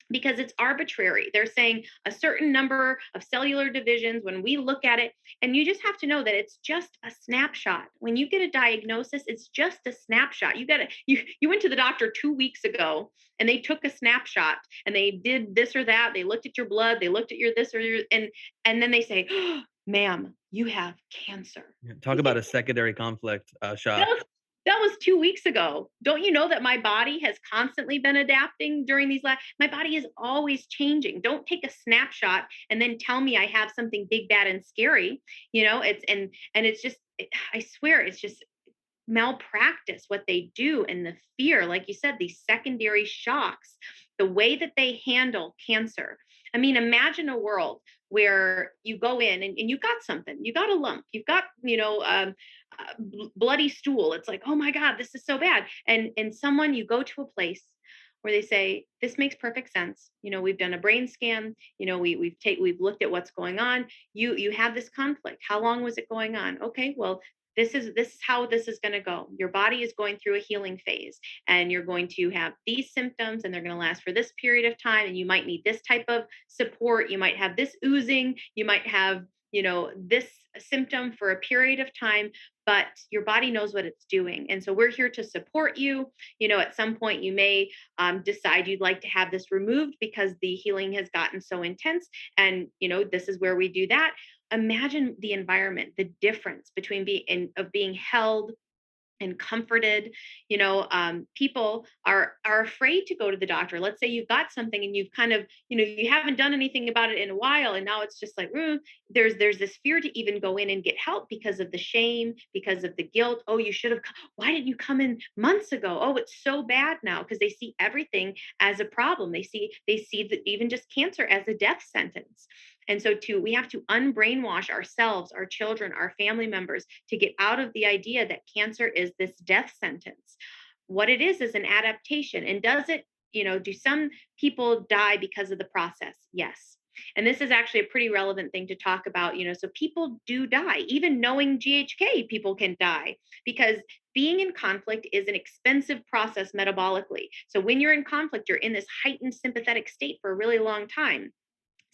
because it's arbitrary. They're saying a certain number of cellular divisions when we look at it. And you just have to know that it's just a snapshot. When you get a diagnosis, it's just a snapshot. You went to the doctor 2 weeks ago and they took a snapshot and they did this or that. They looked at your blood, they looked at your this or your, and then they say, oh, ma'am, you have cancer. Talk about a secondary conflict shock. That was 2 weeks ago. Don't you know that my body has constantly been adapting during these my body is always changing. Don't take a snapshot and then tell me I have something big, bad, and scary. It's just, I swear, it's just malpractice what they do, and the fear, like you said, these secondary shocks, the way that they handle cancer. I mean, imagine a world where you go in and you got something, you got a lump, you've got, bloody stool. It's like, oh my God, this is so bad. And you go to a place where they say, this makes perfect sense. We've done a brain scan, we've looked at what's going on. You have this conflict. How long was it going on? Okay, well, this is how this is going to go. Your body is going through a healing phase, and you're going to have these symptoms, and they're going to last for this period of time. And you might need this type of support. You might have this oozing. You might have, this symptom for a period of time, but your body knows what it's doing. And so we're here to support you. At some point you may decide you'd like to have this removed because the healing has gotten so intense. And, this is where we do that. Imagine the environment, the difference between being held and comforted. People are afraid to go to the doctor. Let's say you've got something and you've kind of, you haven't done anything about it in a while, and now it's just like, there's this fear to even go in and get help because of the shame, because of the guilt. Oh, you should have, why didn't you come in months ago? Oh, it's so bad now, because they see everything as a problem. They see that even just cancer as a death sentence. And so we have to unbrainwash ourselves, our children, our family members, to get out of the idea that cancer is this death sentence. What it is an adaptation. And does it, do some people die because of the process? Yes. And this is actually a pretty relevant thing to talk about, so people do die. Even knowing GHK, people can die, because being in conflict is an expensive process metabolically. So when you're in conflict, you're in this heightened sympathetic state for a really long time.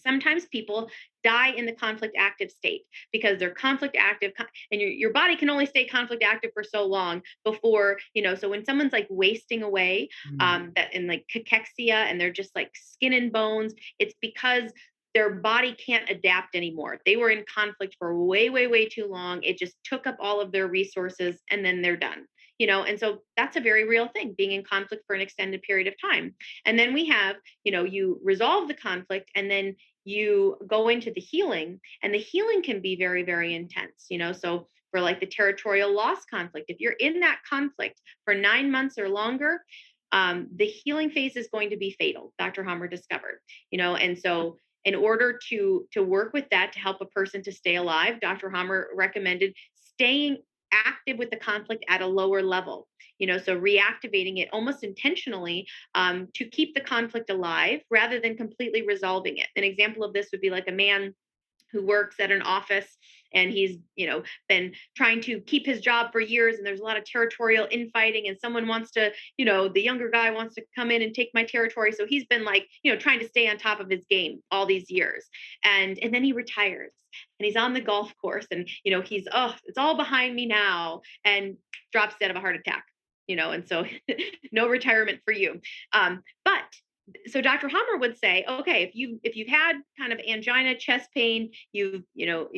Sometimes people die in the conflict active state because they're conflict active, and your body can only stay conflict active for so long before, so when someone's like wasting away, that in like cachexia, and they're just like skin and bones, it's because their body can't adapt anymore. They were in conflict for way, way, way too long. It just took up all of their resources, and then they're done. And so that's a very real thing, being in conflict for an extended period of time. And then we have, you resolve the conflict, and then you go into the healing, and the healing can be very, very intense, so for like the territorial loss conflict, if you're in that conflict for 9 months or longer, the healing phase is going to be fatal, Dr. Hammer discovered, and so in order to work with that, to help a person to stay alive, Dr. Hammer recommended staying active with the conflict at a lower level, so reactivating it almost intentionally to keep the conflict alive rather than completely resolving it. An example of this would be like a man who works at an office, and he's, been trying to keep his job for years, and there's a lot of territorial infighting, and someone wants to, the younger guy wants to come in and take my territory. So he's been like, trying to stay on top of his game all these years. And then he retires, and he's on the golf course, and, he's, it's all behind me now, and drops dead of a heart attack, and so no retirement for you. But so Dr. Hammer would say, okay, if you've had kind of angina, chest pain, you've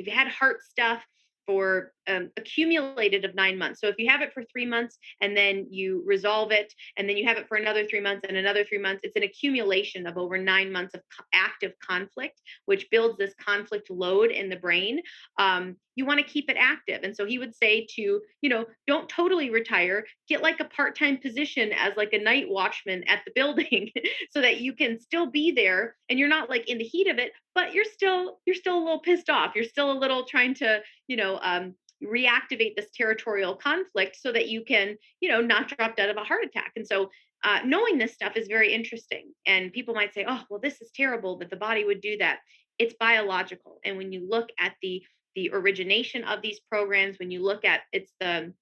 had heart stuff for accumulated of 9 months. So if you have it for 3 months and then you resolve it, and then you have it for another 3 months and another 3 months, it's an accumulation of over 9 months of active conflict, which builds this conflict load in the brain. You want to keep it active. And so he would say to, don't totally retire, get like a part-time position as like a night watchman at the building so that you can still be there and you're not like in the heat of it, but you're still a little pissed off. You're still a little trying to, reactivate this territorial conflict so that you can, not drop dead of a heart attack. And so knowing this stuff is very interesting. And people might say, oh, well, this is terrible that the body would do that. It's biological. And when you look at the origination of these programs, when you look at it's the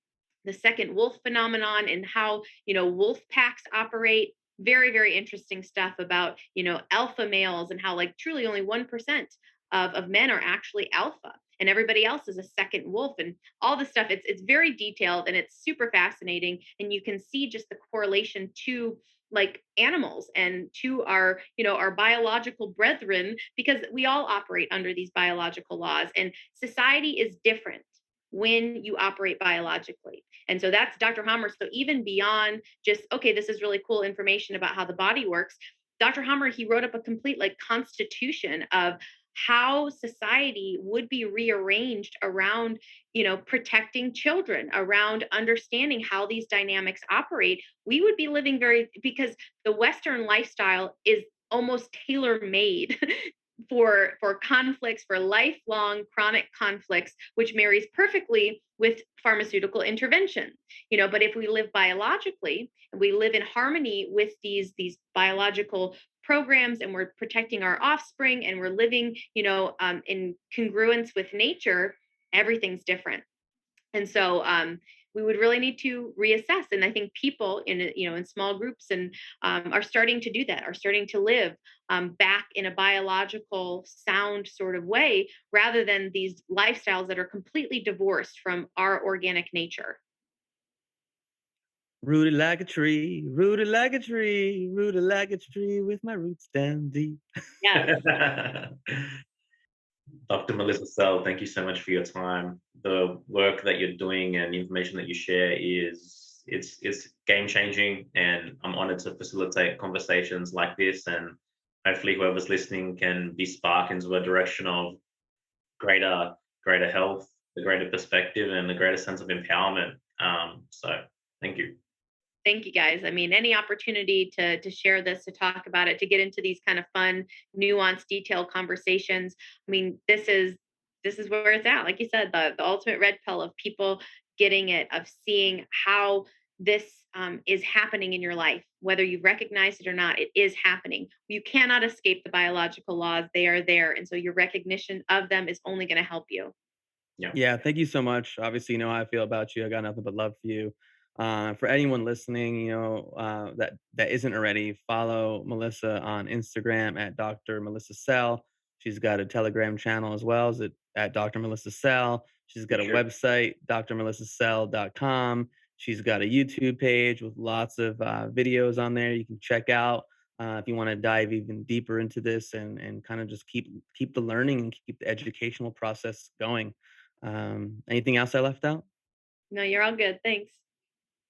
second wolf phenomenon and how, wolf packs operate, very, very interesting stuff about, alpha males and how like truly only 1% of men are actually alpha and everybody else is a second wolf and all this stuff. It's very detailed and it's super fascinating. And you can see just the correlation to like animals and to our, our biological brethren, because we all operate under these biological laws and society is different when you operate biologically. And so that's Dr. Hammer. So even beyond just, okay, this is really cool information about how the body works. Dr. Hammer, he wrote up a complete like constitution of how society would be rearranged around, protecting children, around understanding how these dynamics operate. We would be living because the Western lifestyle is almost tailor-made for conflicts, for lifelong chronic conflicts, which marries perfectly with pharmaceutical intervention. But if we live biologically and we live in harmony with these biological programs and we're protecting our offspring and we're living, in congruence with nature, everything's different. And so we would really need to reassess. And I think people in small groups and are starting to do that, are starting to live back in a biological sound sort of way, rather than these lifestyles that are completely divorced from our organic nature. Rooted like a tree, rooted like a tree, rooted like a tree with my roots down deep. Yeah. Dr. Melissa Sell, thank you so much for your time. The work that you're doing and the information that you share it's game changing, and I'm honored to facilitate conversations like this. And hopefully, whoever's listening can be sparked into a direction of greater health, a greater perspective, and a greater sense of empowerment. So, thank you. Thank you, guys. I mean, any opportunity to share this, to talk about it, to get into these kind of fun, nuanced, detailed conversations. I mean, this is where it's at. Like you said, the ultimate red pill of people getting it, of seeing how this is happening in your life, whether you've recognized it or not. It is happening. You cannot escape the biological laws. They are there. And so your recognition of them is only going to help you. Yeah. Thank you so much. Obviously, you know how I feel about you. I got nothing but love for you. For anyone listening, that isn't already, follow Melissa on Instagram at Dr. Melissa Sell. She's got a Telegram channel as well as at Dr. Melissa Sell. She's got a website, drmelissasell.com. She's got a YouTube page with lots of videos on there you can check out if you want to dive even deeper into this and kind of just keep the learning and keep the educational process going. Anything else I left out? No, you're all good. Thanks.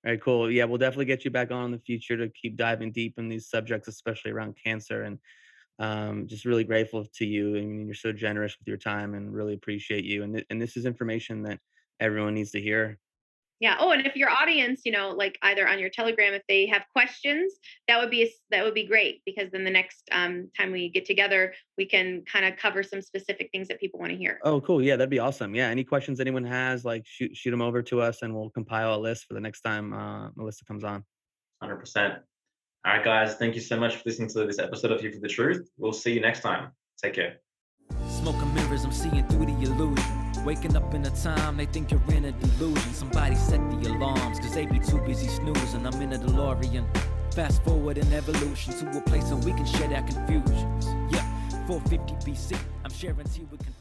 All right, cool. Yeah, we'll definitely get you back on in the future to keep diving deep in these subjects, especially around cancer. And just really grateful to you. I mean, you're so generous with your time, and really appreciate you. And this is information that everyone needs to hear. Yeah. Oh, and if your audience, like either on your Telegram, if they have questions, that would be great, because then the next time we get together, we can kind of cover some specific things that people want to hear. Oh, cool. Yeah, that'd be awesome. Yeah. Any questions anyone has, like shoot them over to us and we'll compile a list for the next time Melissa comes on. 100%. All right, guys. Thank you so much for listening to this episode of Here for the Truth. We'll see you next time. Take care. Smoking mirrors, I'm seeing through the illusion. Waking up in a time, they think you're in a delusion. Somebody set the alarms, cause they be too busy snoozing. I'm in a DeLorean, fast forward in evolution to a place where we can share our confusions. Yeah, 450 BC, I'm sharing tea with confusion.